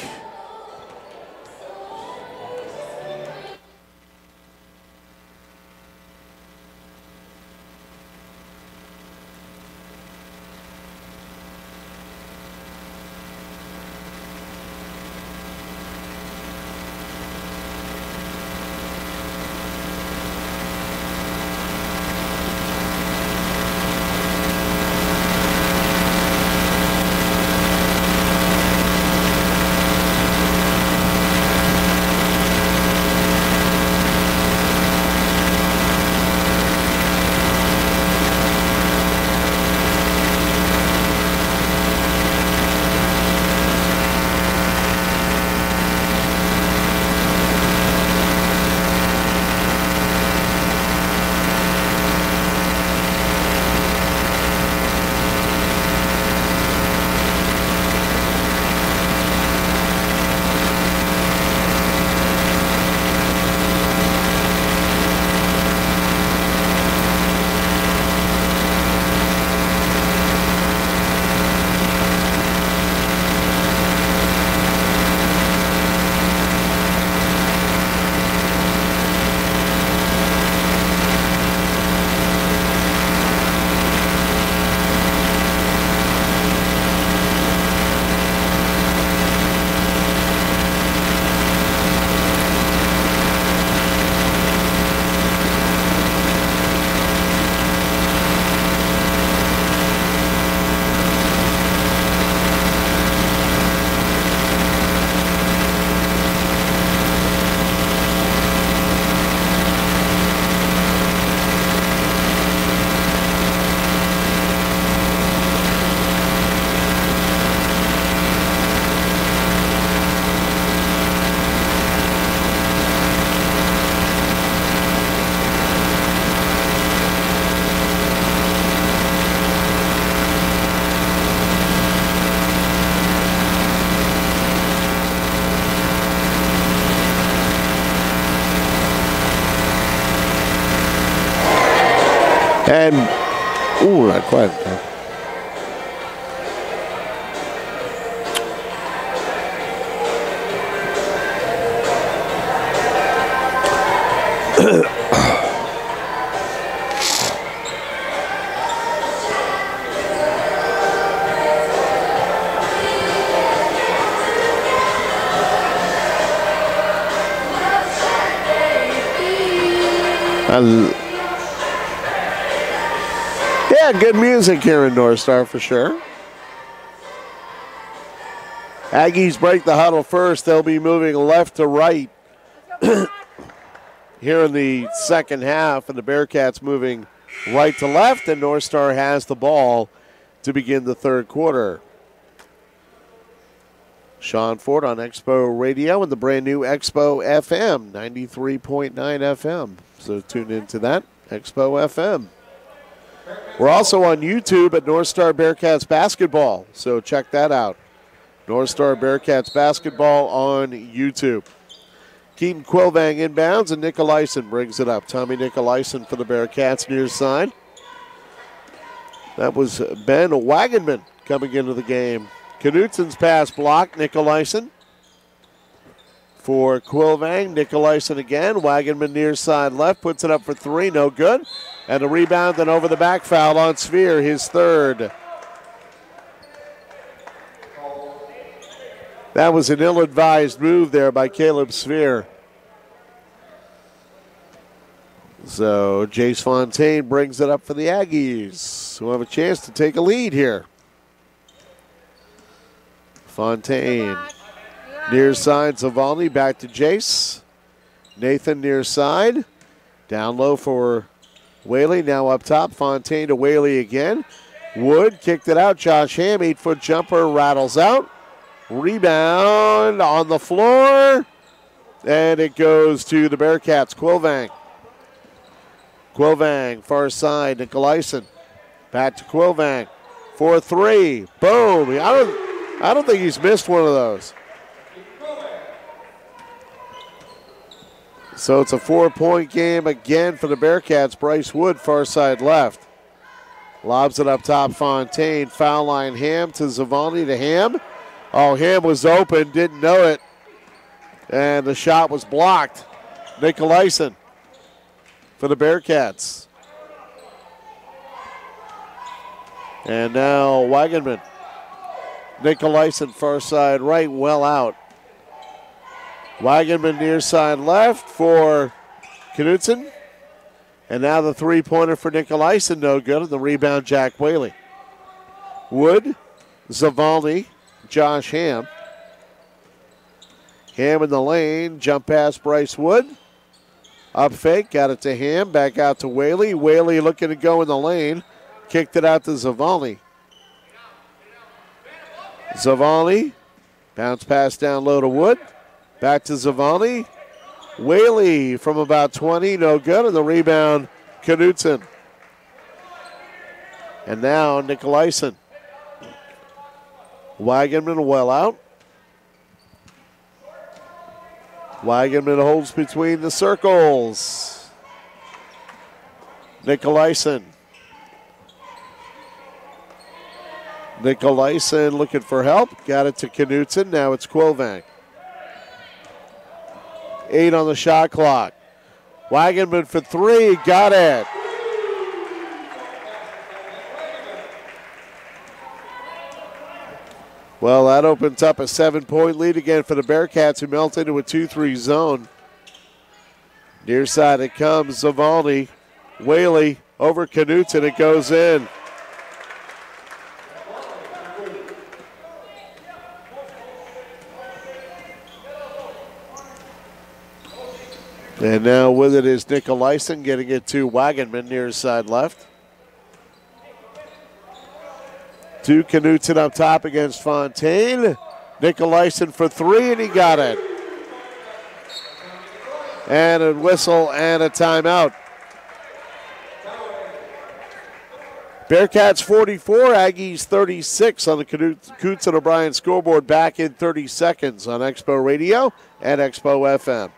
Speaker 1: And, ooh, not quite. Yeah, good music here in North Star for sure. Aggies break the huddle first. They'll be moving left to right here in the second half, and the Bearcats moving right to left, and North Star has the ball to begin the third quarter. Sean Ford on Expo Radio and the brand new Expo FM, 93.9 FM. So tune into that, Expo FM. We're also on YouTube at North Star Bearcats Basketball, so check that out. North Star Bearcats Basketball on YouTube. Keaton Quilvang inbounds, and Nicolaisen brings it up. Tommy Nicolaisen for the Bearcats near side. That was Ben Wagenman coming into the game. Knutsen's pass blocked. Nicolaisen for Quilvang. Nicolaisen again. Wagenman near side left. Puts it up for three. No good. And a rebound and over the back foul on Sphere, his third. That was an ill-advised move there by Caleb Sphere. So Jace Fontaine brings it up for the Aggies, who have a chance to take a lead here. Fontaine, near side, Zavalny, back to Jace. Nathan near side, down low for Whaley, now up top. Fontaine to Whaley again. Wood kicked it out. Josh Ham, 8-foot jumper, rattles out. Rebound on the floor, and it goes to the Bearcats. Quilvang. Quilvang, far side, Nicolaisen. Back to Quilvang. 4-3. Boom. I don't think he's missed one of those. So it's a 4-point game again for the Bearcats. Bryce Wood, far side left. Lobs it up top, Fontaine. Foul line, Ham to Zavalny to Ham. Oh, Ham was open, didn't know it. And the shot was blocked. Nicolaisen for the Bearcats. And now Wagenman. Nicolaisen far side right, well out. Wagenman near side left for Knutsen. And now the three-pointer for Nicolaisen, no good. And the rebound, Jack Whaley. Wood, Zavalny, Josh Ham. Ham in the lane, jump past Bryce Wood. Up fake, got it to Ham, back out to Whaley. Whaley looking to go in the lane. Kicked it out to Zavalny. Zavalny, bounce pass down low to Wood. Back to Zavalny. Whaley from about 20, no good. And the rebound, Knutsen. And now Nicolaisen. Wagenman well out. Wagenman holds between the circles. Nicolaisen. Nicolaisen looking for help. Got it to Knutsen. Now it's Quilvang. 8 on the shot clock. Wagenman for three. Got it. Well, that opens up a 7-point lead again for the Bearcats, who melt into a 2-3 zone. Near side it comes, Zavalny. Whaley over Knutsen. It goes in. And now with it is Nicolaisen getting it to Wagenman near side left. To Knutsen up top against Fontaine. Nicolaisen for three, and he got it. And a whistle and a timeout. Bearcats 44, Aggies 36 on the Coots and O'Brien scoreboard, back in 30 seconds on Expo Radio and Expo FM.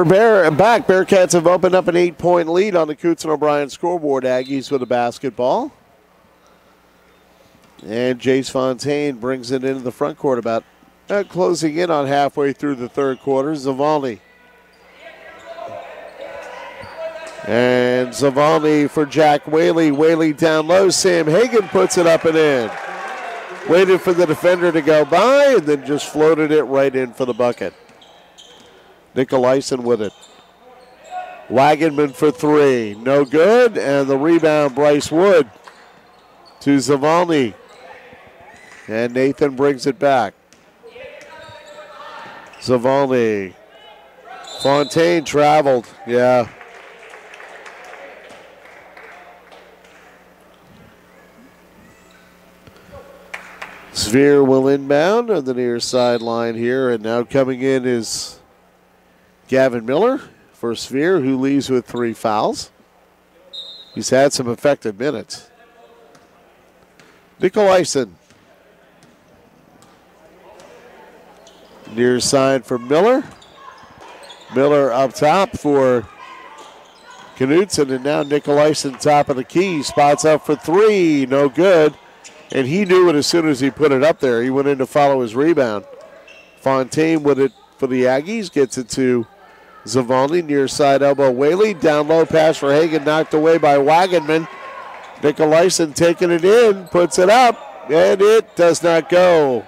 Speaker 1: We're back. Bearcats have opened up an 8-point lead on the Coots and O'Brien scoreboard. Aggies with a basketball. And Jace Fontaine brings it into the front court about closing in on halfway through the third quarter. Zavalny. And Zavalny for Jack Whaley. Whaley down low. Sam Hagan puts it up and in. Waited for the defender to go by and then just floated it right in for the bucket. Nicolaisen with it. Wagenman for three. No good. And the rebound, Bryce Wood to Zavalny. And Nathan brings it back. Zavalny. Fontaine traveled. Yeah. Sphere will inbound on the near sideline here. And now coming in is Gavin Miller for Sphere, who leaves with 3 fouls. He's had some effective minutes. Nicolaisen. Near side for Miller. Miller up top for Knutson, and now Nicolaisen top of the key. Spots up for 3, no good. And he knew it as soon as he put it up there. He went in to follow his rebound. Fontaine with it for the Aggies. Gets it to Zavalny, near side elbow. Whaley, down low pass for Hagan, knocked away by Wagenman. Nicolaisen taking it in, puts it up, and it does not go.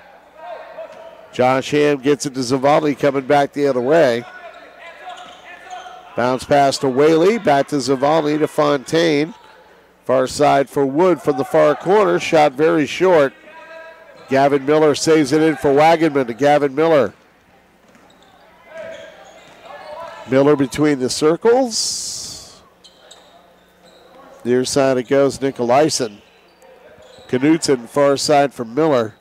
Speaker 1: Josh Ham gets it to Zavalny, coming back the other way. Bounce pass to Whaley, back to Zavalny to Fontaine. Far side for Wood from the far corner, shot very short. Gavin Miller saves it in for Wagenman to Gavin Miller. Miller between the circles. Near side it goes, Nicolaisen. Knutson far side for Miller.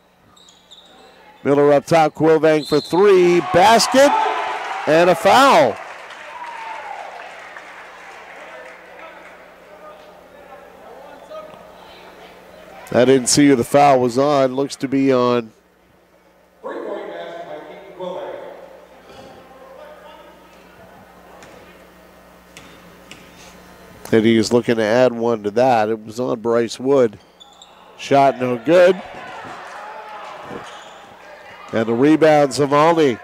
Speaker 1: Miller up top, Quilvang for 3. Basket and a foul. I didn't see who the foul was on. Looks to be on. And he was looking to add one to that. It was on Bryce Wood. Shot no good. And the rebound, Zavalny.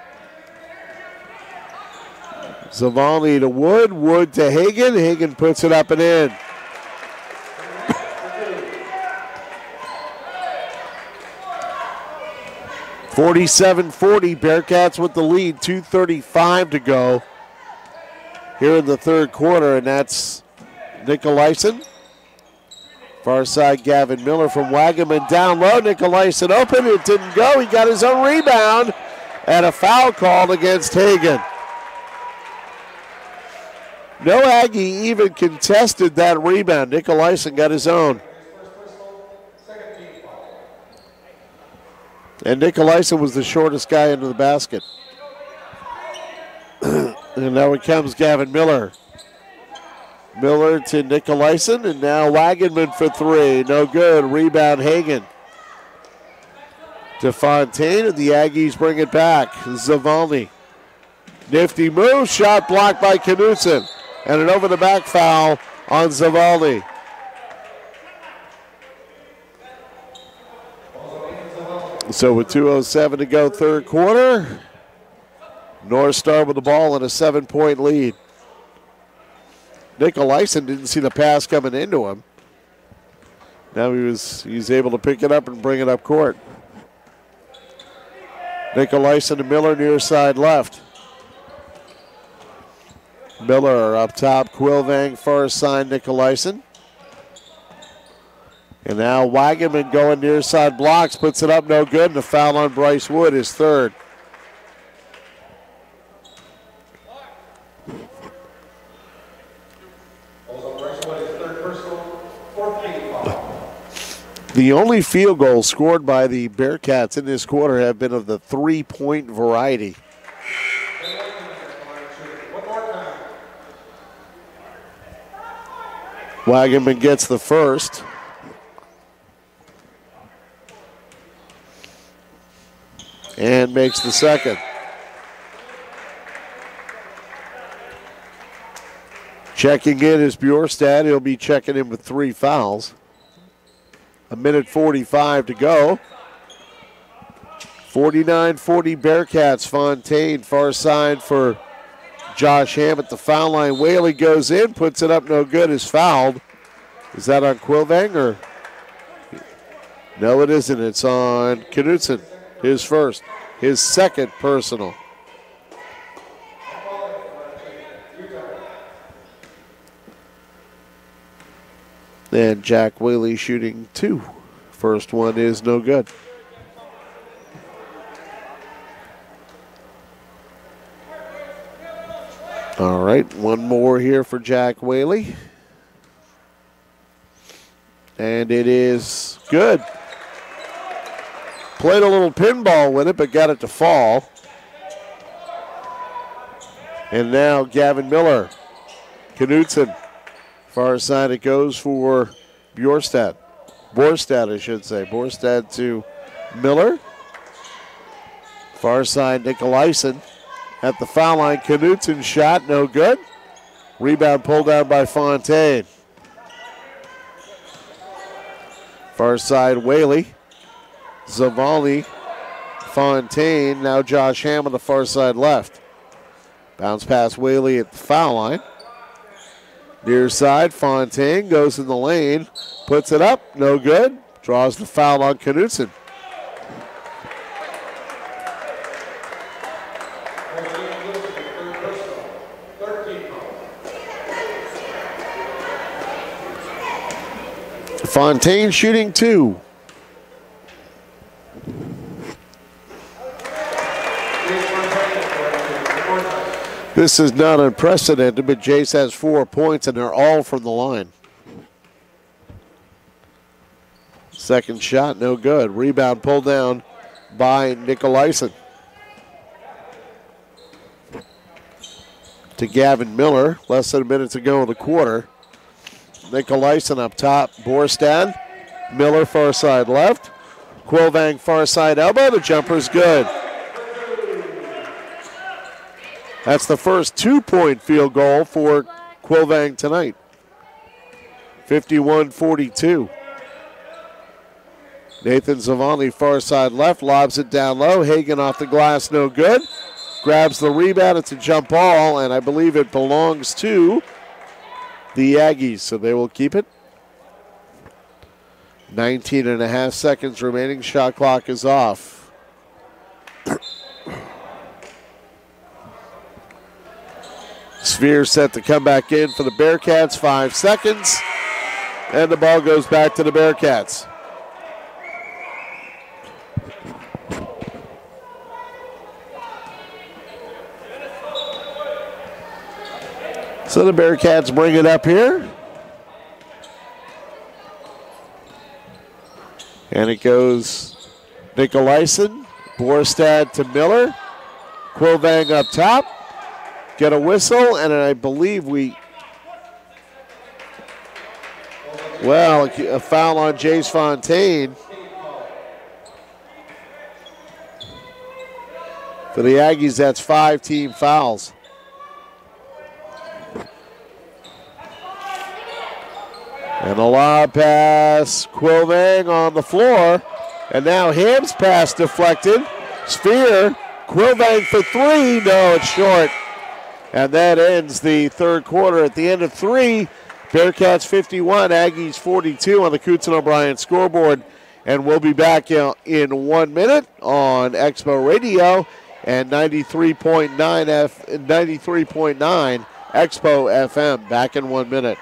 Speaker 1: Zavalny to Wood. Wood to Hagan. Hagan puts it up and in. (47-40), Bearcats with the lead. 2:35 to go here in the third quarter, and that's Nicolaisen. Far side, Gavin Miller from Wagenman down low. Nicolaisen open. It didn't go. He got his own rebound, and a foul called against Hagan. No Aggie even contested that rebound. Nicolaisen got his own. And Nicolaisen was the shortest guy into the basket. And now it comes Gavin Miller. Miller to Nicolaisen, and now Wagenman for 3. No good. Rebound Hagan. To Fontaine, and the Aggies bring it back. Zavalny. Nifty move. Shot blocked by Knutson. And an over-the-back foul on Zavalny. So with 2:07 to go third quarter, North Star with the ball and a 7-point lead. Nicolaisen didn't see the pass coming into him. Now he's able to pick it up and bring it up court. Nicolaisen to Miller, near side left. Miller up top, Quilvang far side, Nicolaisen. And now Wagenman going near side, blocks, puts it up, no good, and a foul on Bryce Wood, his third. The only field goals scored by the Bearcats in this quarter have been of the 3-point variety. Wagenman gets the first. And makes the second. Checking in is Bjorstad. He'll be checking in with 3 fouls. 1:45 to go. 49-40 Bearcats. Fontaine far side for Josh Ham at the foul line. Whaley goes in, puts it up, no good, is fouled. Is that on Quilvang or? No, it isn't. It's on Knutson. His first. His second personal. And Jack Whaley shooting 2. First one is no good. All right, one more here for Jack Whaley. And it is good. Played a little pinball with it, but got it to fall. And now Gavin Miller. Knutson. Far side it goes for Bjorstad. Borstad, I should say. Borstad to Miller. Far side Nicolaisen at the foul line. Knutson shot, no good. Rebound pulled down by Fontaine. Far side Whaley. Zavalny. Fontaine. Now Josh Ham on the far side left. Bounce pass Whaley at the foul line. Near side, Fontaine goes in the lane, puts it up, no good. Draws the foul on Knutson. Fontaine shooting 2. This is not unprecedented, but Jace has 4 points, and they're all from the line. Second shot, no good. Rebound pulled down by Nicolaisen. To Gavin Miller, less than a minute to go in the quarter. Nicolaisen up top, Borstad. Miller far side left. Quilvang far side elbow, the jumper's good. That's the first 2-point field goal for Quilvang tonight. 51-42. Nathan Zavalny far side left, lobs it down low. Hagan off the glass, no good. Grabs the rebound, it's a jump ball, and I believe it belongs to the Aggies, so they will keep it. 19.5 seconds remaining, shot clock is off. Sphere set to come back in for the Bearcats, 5 seconds. And the ball goes back to the Bearcats. So the Bearcats bring it up here. And it goes Nicolaisen, Borstad to Miller. Quilvang up top. Get a whistle, and I believe a foul on Jace Fontaine. For the Aggies, that's 5 team fouls. And a lob pass, Quilvang on the floor. And now Ham's pass deflected. Sphere, Quilvang for 3. No, it's short. And that ends the third quarter. At the end of 3, Bearcats 51, Aggies 42 on the Coots and O'Brien scoreboard. And we'll be back in 1 minute on Expo Radio and 93.9 Expo FM. Back in 1 minute.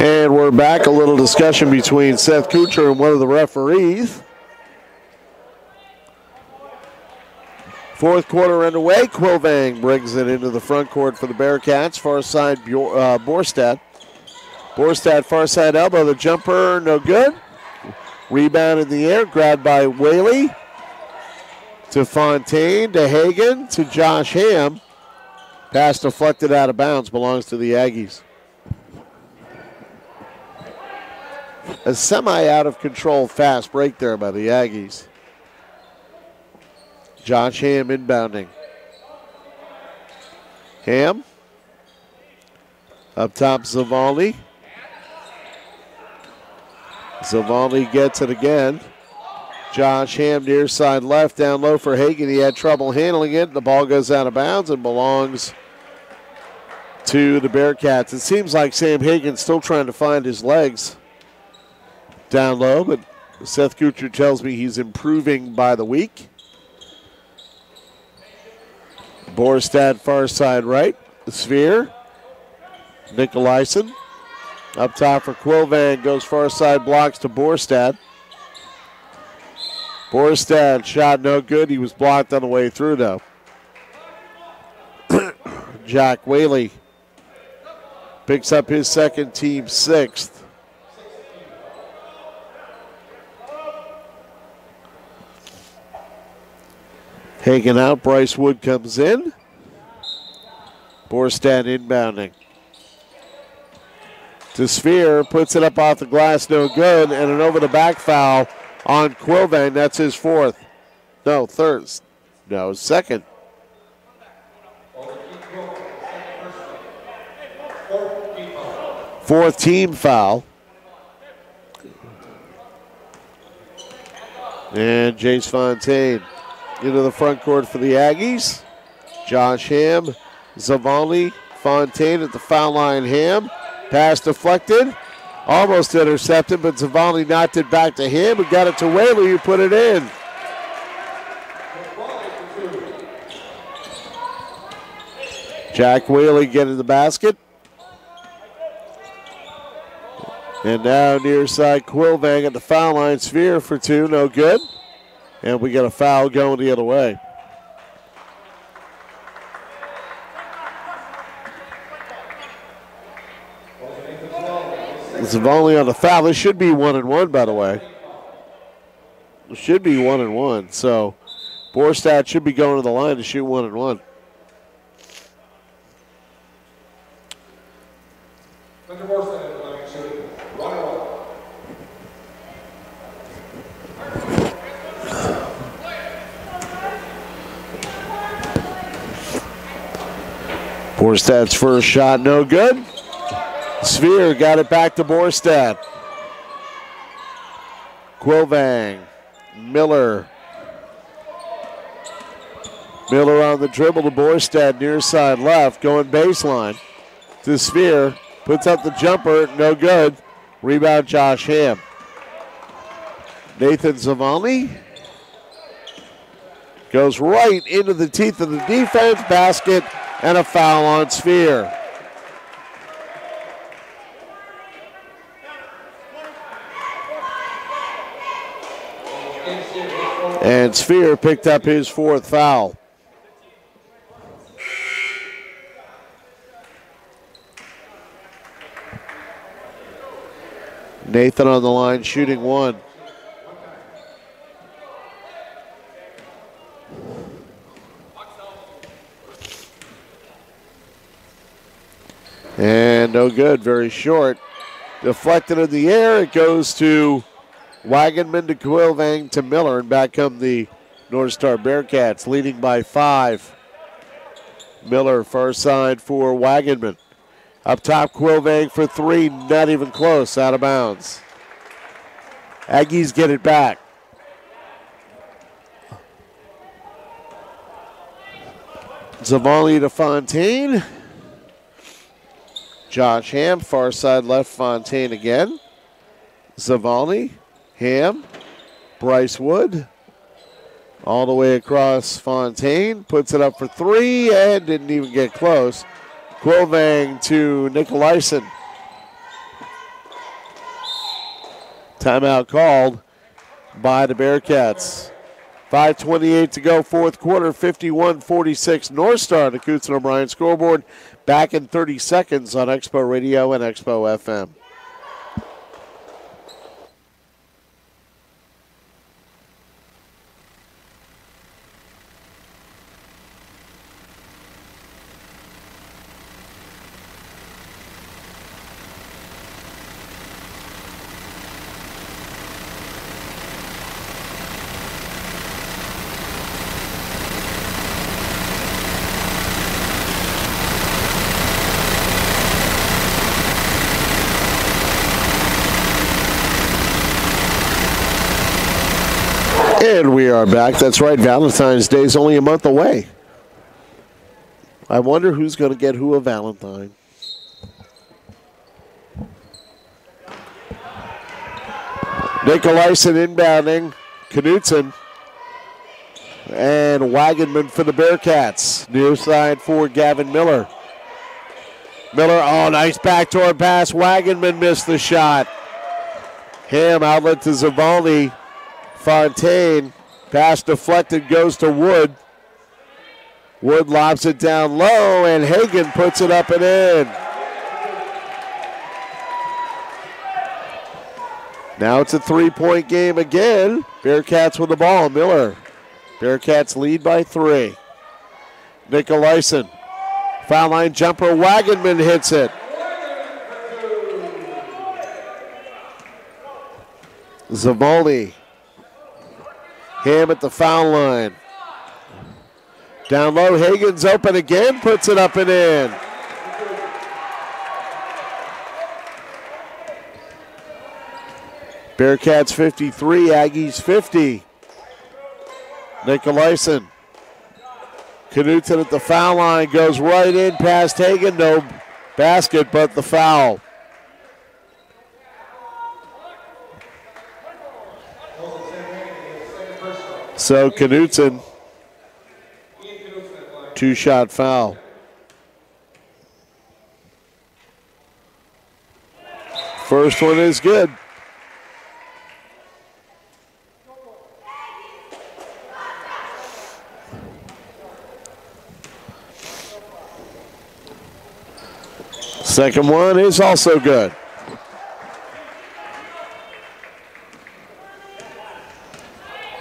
Speaker 1: And we're back. A little discussion between Seth Kuchar and one of the referees. Fourth quarter underway. Quilvang brings it into the front court for the Bearcats. Far side, Borstad. Borstad, far side elbow. The jumper, no good. Rebound in the air, grabbed by Whaley. To Fontaine, to Hagan, to Josh Ham. Pass deflected out of bounds, belongs to the Aggies. A semi-out of control fast break there by the Aggies. Josh Ham inbounding. Ham. Up top, Zavalny. Zavalny gets it again. Josh Ham near side left, down low for Hagan. He had trouble handling it. The ball goes out of bounds and belongs to the Bearcats. It seems like Sam Hagan's still trying to find his legs down low, but Seth Kuchar tells me he's improving by the week. Borstad far side right. The Sphere. Nicolaisen. Up top for Quilvang. Goes far side, blocks to Borstad. Borstad shot no good. He was blocked on the way through though. Jack Whaley picks up his second, team sixth. Hagan out, Bryce Wood comes in. Borstad inbounding. To Sphere, puts it up off the glass, no good, and an over the back foul on Quilvang. That's his fourth. No, third. No, second. Fourth team foul. And Jace Fontaine into the front court for the Aggies. Josh Ham, Zavalny, Fontaine at the foul line. Ham, pass deflected, almost intercepted, but Zavalny knocked it back to him and got it to Whaley, who put it in. Jack Whaley getting the basket. And now near side Quilvang at the foul line. Sphere for two, no good. And we got a foul going the other way. Zavalny on the foul. This should be 1-1, by the way. It should be 1-1. So Borstad should be going to the line to shoot 1-1. Borstad's first shot, no good. Sphere got it back to Borstad. Quilvang, Miller. Miller on the dribble to Borstad, near side left, going baseline to Sphere. Puts up the jumper, no good. Rebound Josh Ham. Nathan Zavalny goes right into the teeth of the defense, basket, and a foul on Sphere. And Sphere picked up his fourth foul. Nathan on the line shooting one. And no good, very short. Deflected in the air, it goes to Wagenman, to Quilvang, to Miller, and back come the North Star Bearcats, leading by 5. Miller far side for Wagenman. Up top, Quilvang for 3, not even close, out of bounds. Aggies get it back. Zavalny to Fontaine. Josh Ham, far side left, Fontaine again. Zavalny, Ham, Bryce Wood. All the way across Fontaine, puts it up for 3 and didn't even get close. Quilvang to Nicolaisen. Timeout called by the Bearcats. 5:28 to go, fourth quarter, 51-46. North Star, the Coots and O'Brien scoreboard. Back in 30 seconds on Expo Radio and Expo FM. And we are back. That's right, Valentine's Day is only a month away. I wonder who's going to get who a Valentine. Nicolaisen inbounding. Knutson. And Wagenman for the Bearcats. Near side for Gavin Miller. Miller, oh, nice backdoor pass. Wagenman missed the shot. Ham outlet to Zavalny. Fontaine, pass deflected, goes to Wood. Wood lobs it down low, and Hagan puts it up and in. Now it's a three-point game again. Bearcats with the ball. Miller. Bearcats lead by 3. Nicolaisen. Foul line jumper. Wagenman hits it. Zavalny. Ham at the foul line. Down low, Hagan's open again, puts it up and in. Bearcats 53, Aggies 50. Nicolaisen. Knutson at the foul line, goes right in past Hagan, no basket, but the foul. So Knutson, 2-shot foul. First one is good. Second one is also good.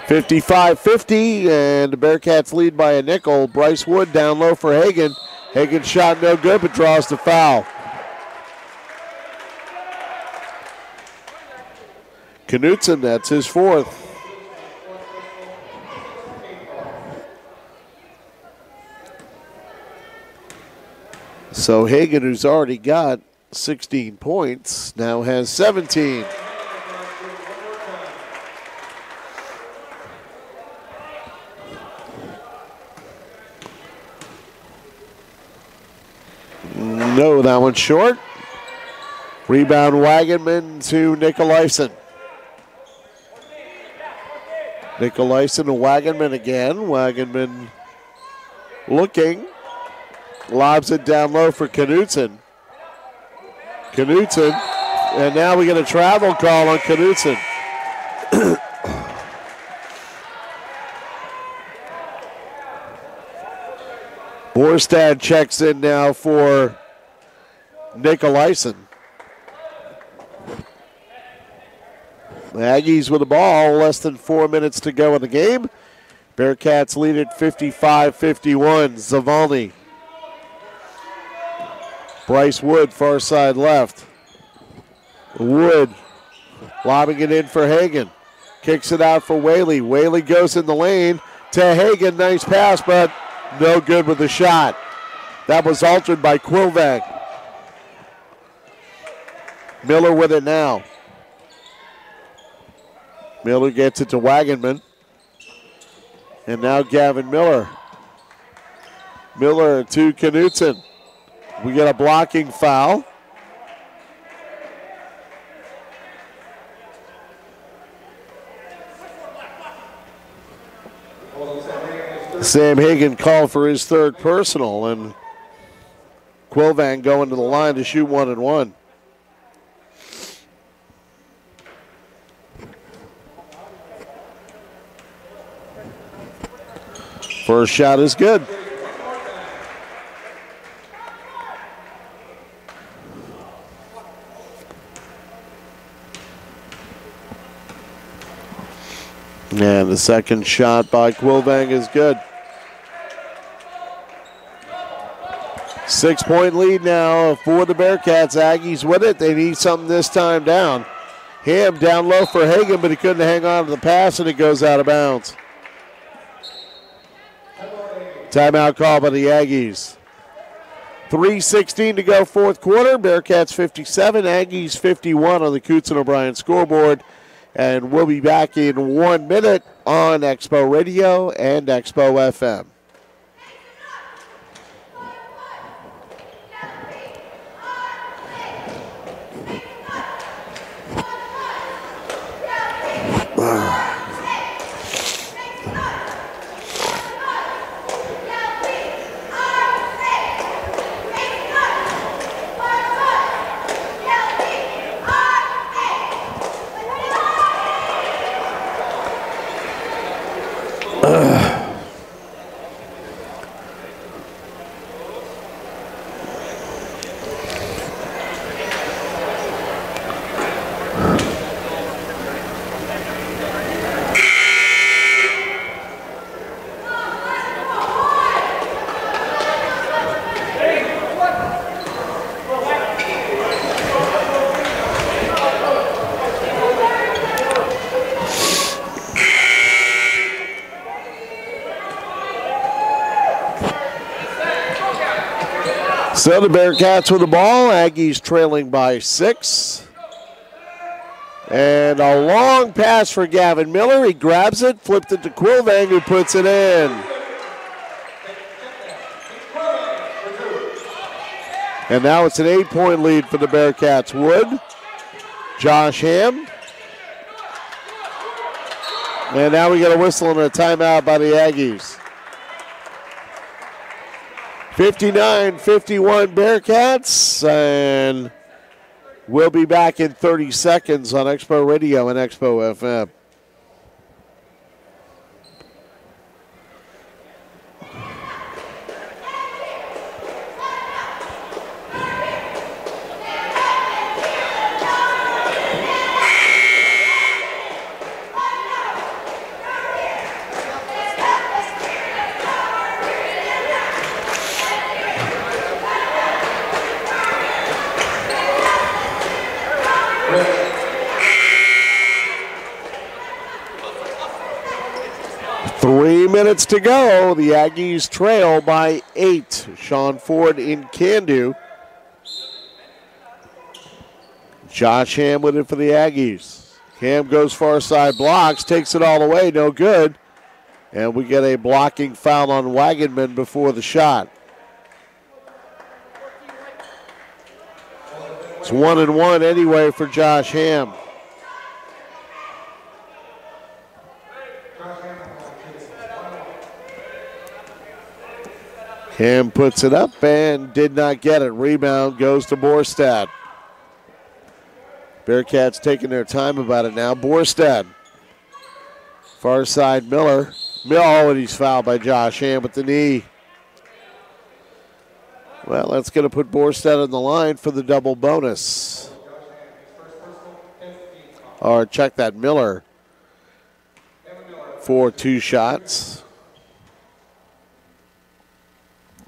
Speaker 1: .55-50, and the Bearcats lead by a nickel. Bryce Wood down low for Hagan. Hagan's shot no good, but draws the foul. Knutson, that's his 4th. So Hagan, who's already got 16 points, now has 17. No, that one's short. Rebound Wagenman to Nicolaisen. Nicolaisen to Wagenman again. Wagenman looking. Lobs it down low for Knutson. Knutson. And now we get a travel call on Knutson. Borstad checks in now for Nicolaisen. The Aggies with the ball, less than 4 minutes to go in the game. Bearcats lead at 55-51. Zavalny. Bryce Wood, far side left. Wood lobbing it in for Hagan. Kicks it out for Whaley. Whaley goes in the lane to Hagan. Nice pass, but no good with the shot. That was altered by Quilvag. Miller with it now. Miller gets it to Wagenman. And now Gavin Miller. Miller to Knutson. We get a blocking foul. Sam Hagan called for his 3rd personal, and Quilvan going to the line to shoot 1-and-1. First shot is good. And the second shot by Quilvang is good. 6-point lead now for the Bearcats. Aggies with it. They need something this time down. Ham down low for Hagan, but he couldn't hang on to the pass, and it goes out of bounds. Timeout call by the Aggies. 3:16 to go, fourth quarter. Bearcats 57, Aggies 51 on the Coots and O'Brien scoreboard. And we'll be back in 1 minute on Expo Radio and Expo FM. So the Bearcats with the ball. Aggies trailing by 6. And a long pass for Gavin Miller. He grabs it, flipped it to Quilvang, who puts it in. And now it's an 8-point lead for the Bearcats. Wood, Josh Ham. And now we get a whistle and a timeout by the Aggies. 59-51 Bearcats, and we'll be back in 30 seconds on Expo Radio and Expo FM. Minutes to go. The Aggies trail by 8. Sean Ford in can do. Josh Ham with it for the Aggies. Ham goes far side, blocks, takes it all the way, no good. And we get a blocking foul on Wagenman before the shot. It's 1-1 anyway for Josh Ham. Ham puts it up and did not get it. Rebound goes to Borstad. Bearcats taking their time about it now. Borstad. Far side Miller. Oh, and he's fouled by Josh Ham with the knee. Well, that's going to put Borstad on the line for the double bonus. Or check that, Miller for 2 shots.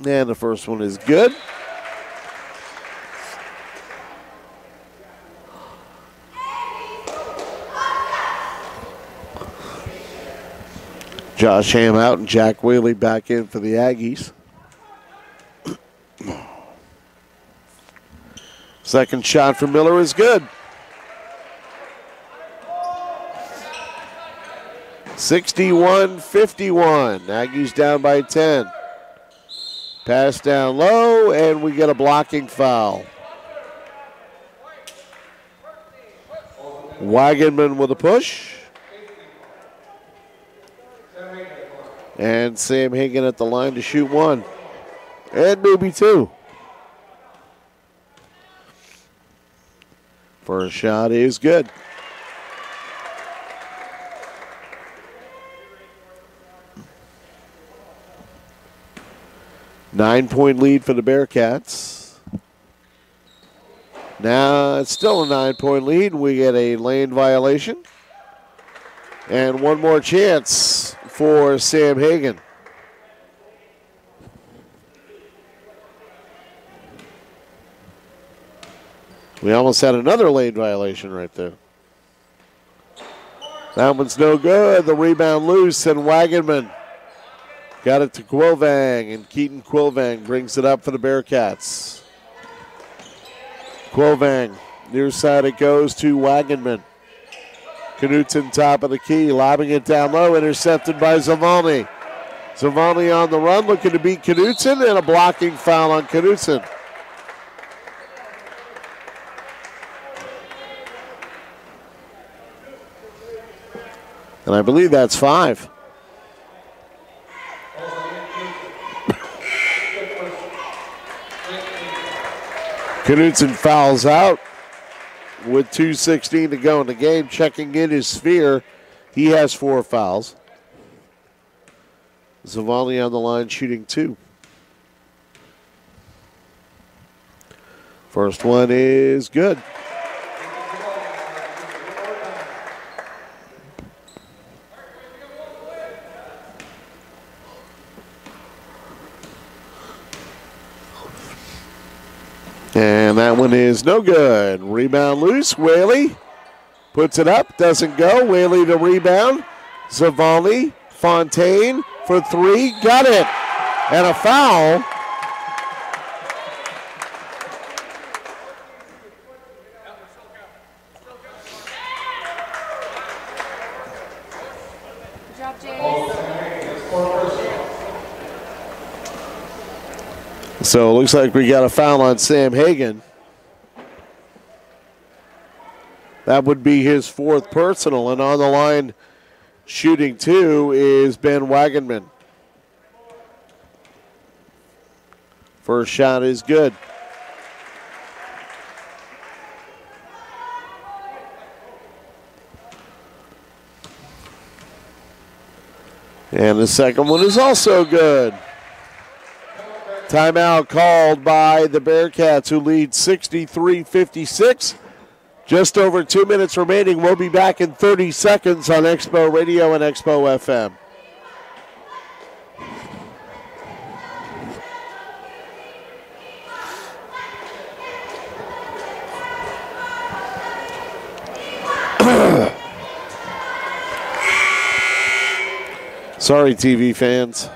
Speaker 1: And the first one is good. Josh Ham out and Jack Whaley back in for the Aggies. Second shot for Miller is good. 61-51. Aggies down by 10. Pass down low, and we get a blocking foul. Wagenman with a push. And Sam Hagan at the line to shoot 1. And maybe 2. First shot is good. 9-point lead for the Bearcats. Now it's still a 9-point lead. We get a lane violation. And one more chance for Sam Hagan. We almost had another lane violation right there. That one's no good. The rebound loose, and Wagenman got it to Quilvang, and Keaton Quilvang brings it up for the Bearcats. Quilvang, near side it goes to Wagenman. Knutson top of the key, lobbing it down low, intercepted by Zavalny. Zavalny on the run, looking to beat Knutson, and a blocking foul on Knutson. And I believe that's 5. Knutson fouls out with 2:16 to go in the game. Checking in his Sphere. He has 4 fouls. Zavalny on the line shooting 2. First one is good. And that one is no good. Rebound loose. Whaley puts it up. Doesn't go. Whaley to rebound. Zavalny. Fontaine for 3. Got it. And a foul.
Speaker 4: Good job, James.
Speaker 1: So it looks like we got a foul on Sam Hagan. That would be his 4th personal, and on the line shooting 2 is Ben Wagenman. First shot is good. And the second one is also good. Timeout called by the Bearcats, who lead 63-56. Just over 2 minutes remaining. We'll be back in 30 seconds on Expo Radio and Expo FM. Sorry, TV fans.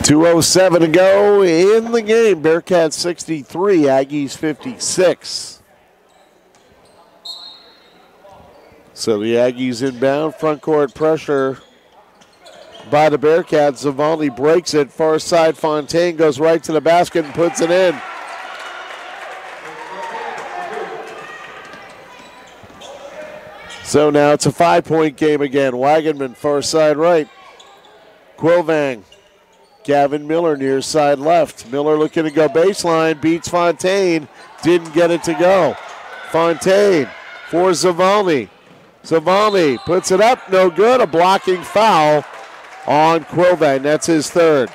Speaker 1: .207 to go in the game. Bearcats 63, Aggies 56. So the Aggies inbound, front court pressure by the Bearcats. Zavalny breaks it, far side. Fontaine goes right to the basket and puts it in. So now it's a 5-point game again. Wagenman far side right. Quilvang. Gavin Miller near side left. Miller looking to go baseline, beats Fontaine, didn't get it to go. Fontaine for Zavalny. Zavalny puts it up, no good. A blocking foul on Quilvang. That's his 3rd.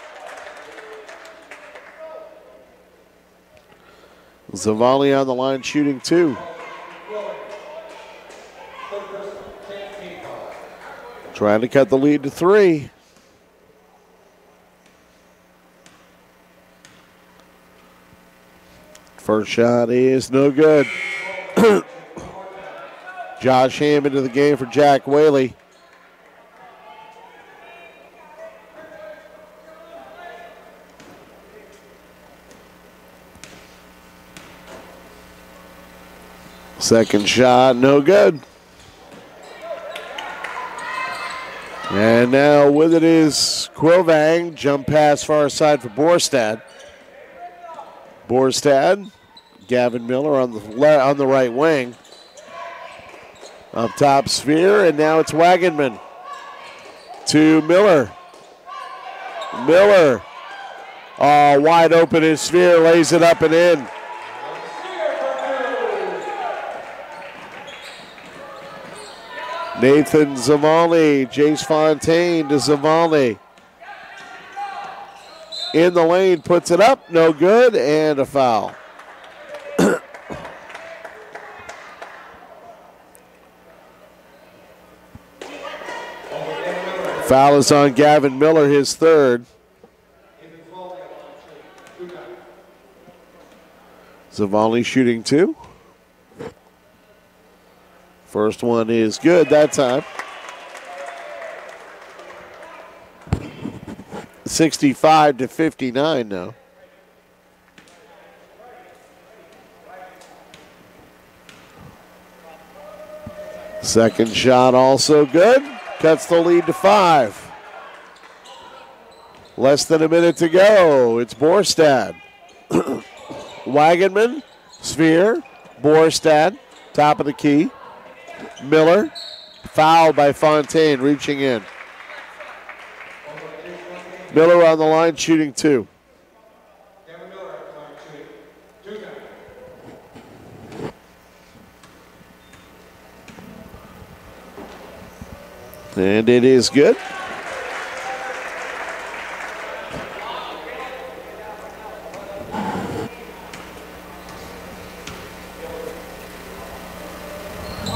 Speaker 1: Zavalny on the line shooting 2. Trying to cut the lead to 3. First shot is no good. Josh Ham into the game for Jack Whaley. Second shot, no good. And now with it is Quilvang. Jump pass far side for Borstad. Borstad, Gavin Miller on the right wing. Up top Sphere, and now it's Wagenman to Miller. Miller Wide open is Sphere, lays it up and in. Nathan Zavali, Jace Fontaine to Zavali. In the lane, puts it up, no good, and a foul. Foul is on Gavin Miller, his third. Zavali shooting two. First one is good that time. 65-59 now. Second shot also good. Cuts the lead to 5. Less than a minute to go. It's Borstad. Wagenman, Sphere, Borstad, top of the key. Miller, fouled by Fontaine, reaching in. Miller on the line, shooting two. And it is good.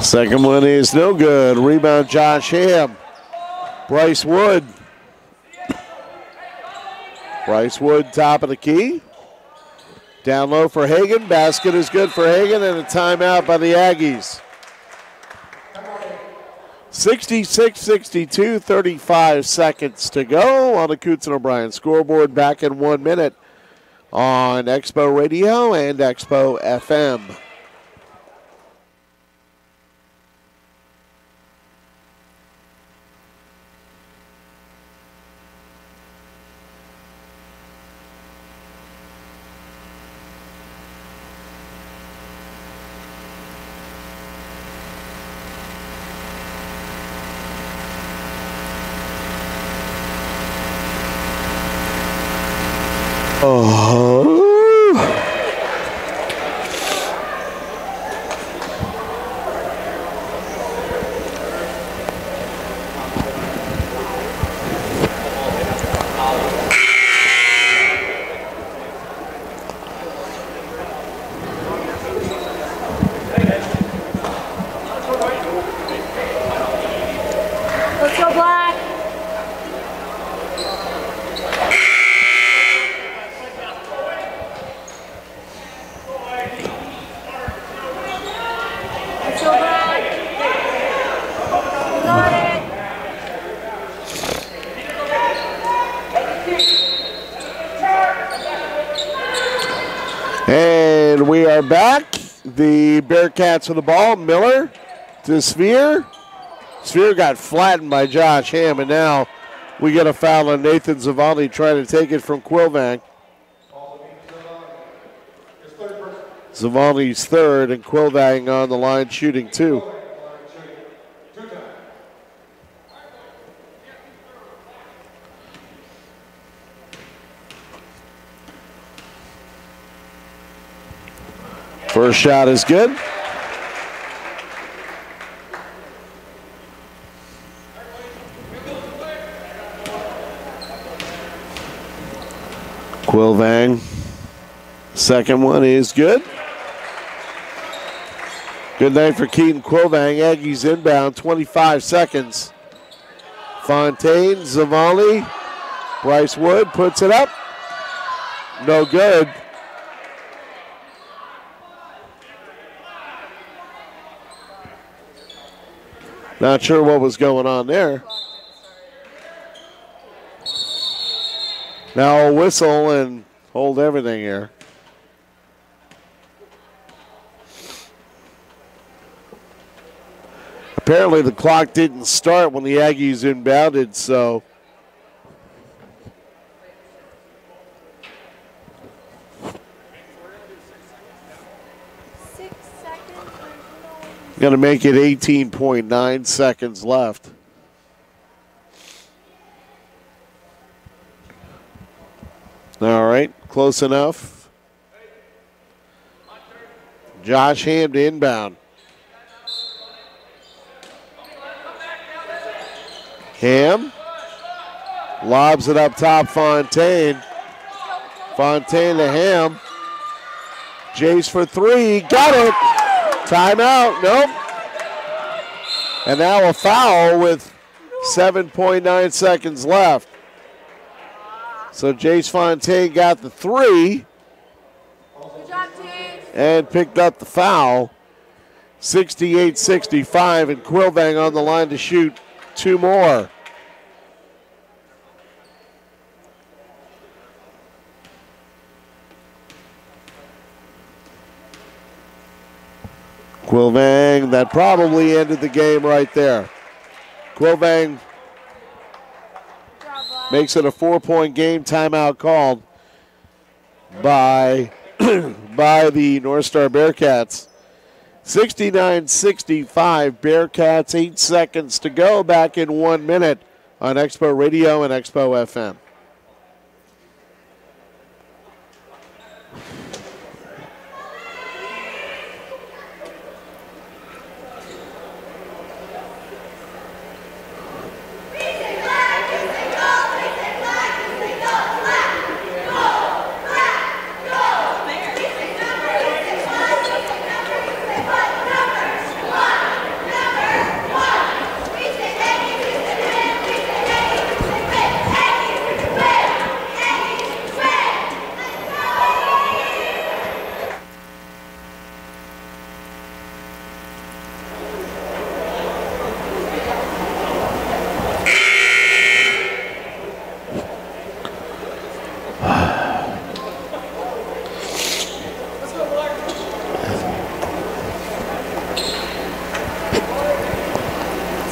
Speaker 1: Second one is no good. Rebound Josh Ham. Bryce Wood. Bryce Wood, top of the key. Down low for Hagan. Basket is good for Hagan, and a timeout by the Aggies. 66-62, 35 seconds to go on the Coots and O'Brien scoreboard. Back in 1 minute on Expo Radio and Expo FM.
Speaker 4: Let's go Black. Let's go Black. Got it.
Speaker 1: And we are back. The Bearcats with the ball. Miller to Sphere. Sphere got flattened by Josh Ham, and now we get a foul on Nathan Zavali trying to take it from Quilvang. Zavali's third, and Quilvang on the line shooting two. First shot is good. Quilvang. Second one is good. Good night for Keaton Quilvang. Aggies inbound, 25 seconds. Fontaine, Zavali, Bryce Wood puts it up. No good. Not sure what was going on there. Now a whistle and hold everything here. Apparently the clock didn't start when the Aggies inbounded, so. Going to make it 18.9 seconds left. All right, close enough. Josh Ham to inbound. Ham lobs it up top, Fontaine. Fontaine to Ham. Jace for three, got it. Timeout, nope. And now a foul with 7.9 seconds left. So Jace Fontaine got the three and picked up the foul. 68-65, and Quilvang on the line to shoot two more. Quilvang, that probably ended the game right there. Quilvang makes it a 4-point game. Timeout called by, by the North Star Bearcats. 69-65, Bearcats, 8 seconds to go, back in 1 minute on Expo Radio and Expo FM.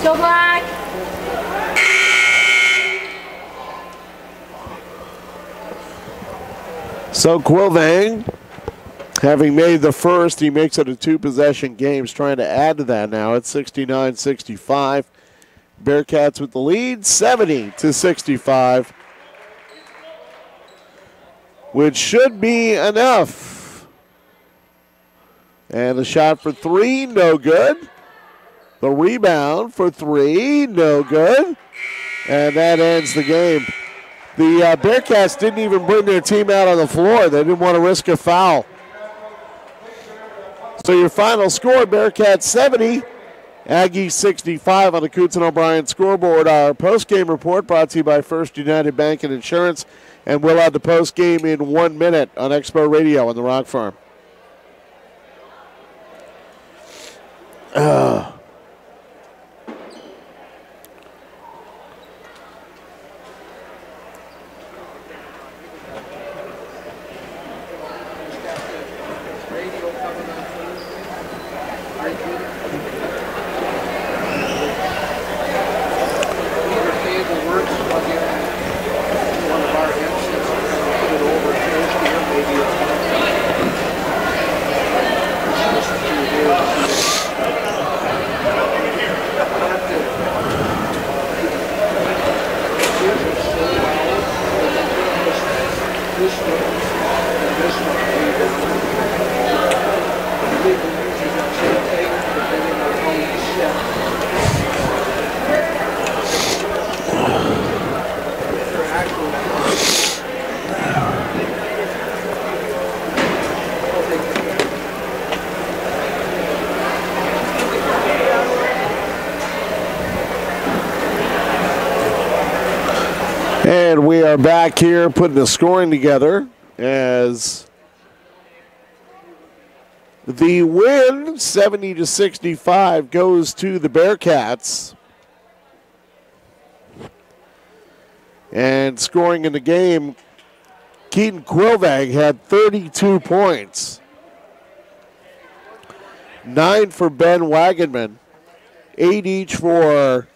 Speaker 4: Still black.
Speaker 1: So Quilvang, having made the first, he makes it a two-possession game. He's trying to add to that now. It's 69-65. Bearcats with the lead, 70-65, which should be enough. And the shot for three, no good. The rebound for three, no good. And that ends the game. The Bearcats didn't even bring their team out on the floor. They didn't want to risk a foul. So your final score, Bearcats 70, Aggies 65 on the Coots and O'Brien scoreboard. Our post-game report brought to you by First United Bank and Insurance. And we'll have the post-game in 1 minute on Expo Radio on the Rock Farm. And we are back here putting the scoring together as the win, 70-65, goes to the Bearcats. And scoring in the game, Keaton Quilvang had 32 points. 9 for Ben Wagenman, 8 each for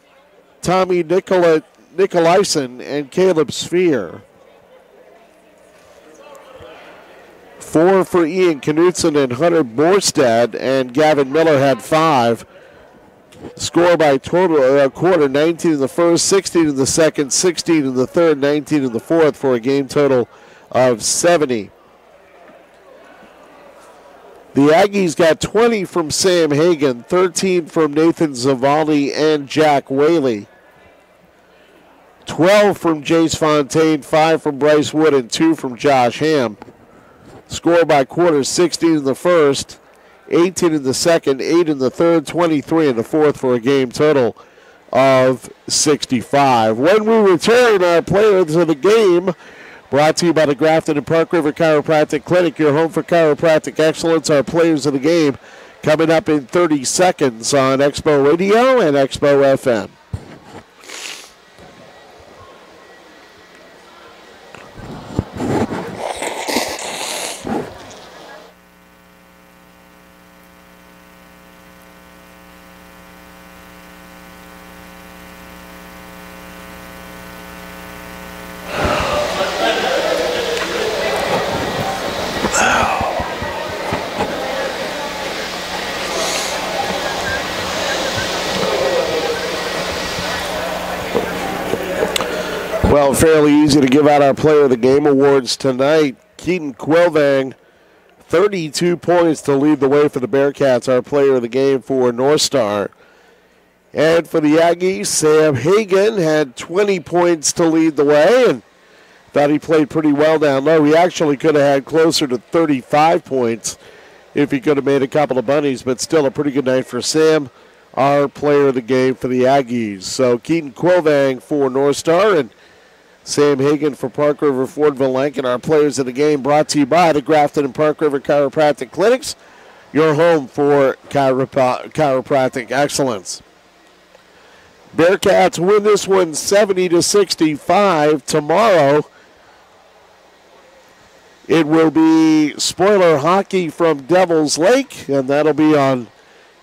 Speaker 1: Tommy Nicolaisen and Caleb Sphere. 4 for Ian Knutson and Hunter Borstad, and Gavin Miller had 5. Score by total quarter, 19 in the first, 16 in the second, 16 in the third, 19 in the fourth, for a game total of 70. The Aggies got 20 from Sam Hagan, 13 from Nathan Zavalny and Jack Whaley, 12 from Jace Fontaine, 5 from Bryce Wood, and 2 from Josh Ham. Score by quarter, 16 in the first, 18 in the second, 8 in the third, 23 in the fourth for a game total of 65. When we return, our players of the game, brought to you by the Grafton and Park River Chiropractic Clinic, your home for chiropractic excellence. Our players of the game coming up in 30 seconds on Expo Radio and Expo FM. Well, fairly easy to give out our Player of the Game awards tonight. Keaton Quilvang, 32 points to lead the way for the Bearcats, our Player of the Game for North Star. And for the Aggies, Sam Hagan had 20 points to lead the way, and thought he played pretty well down low. He actually could have had closer to 35 points if he could have made a couple of bunnies, but still a pretty good night for Sam, our Player of the Game for the Aggies. So Keaton Quilvang for North Star, and Sam Hagan for Park River Fordville Lincoln. Our players of the game brought to you by the Grafton and Park River Chiropractic Clinics, your home for chiropractic excellence. Bearcats win this one 70-65. Tomorrow it will be spoiler hockey from Devils Lake, and that'll be on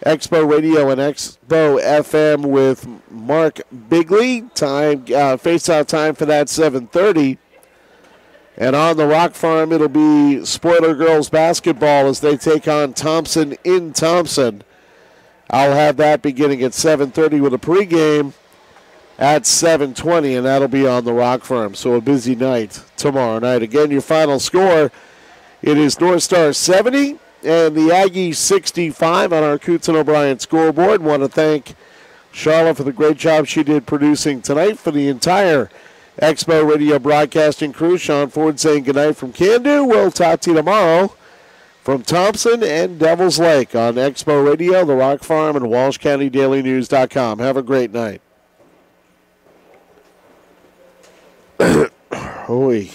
Speaker 1: Expo Radio and Expo FM with Mark Bigley. Face-out time for that, 7:30. And on the Rock Farm, it'll be Spoiler Girls basketball as they take on Thompson in Thompson. I'll have that beginning at 7:30 with a pregame at 7:20, and that'll be on the Rock Farm. So a busy night tomorrow night. Again, your final score, it is North Star 70 and the Aggies 65 on our Coots and O'Brien scoreboard. Want to thank Charlotte for the great job she did producing tonight. For the entire Expo Radio broadcasting crew, Sean Ford saying goodnight from Candu. We'll talk to you tomorrow from Thompson and Devils Lake on Expo Radio, the Rock Farm, and WalshCountyDailyNews.com. Have a great night. Oy.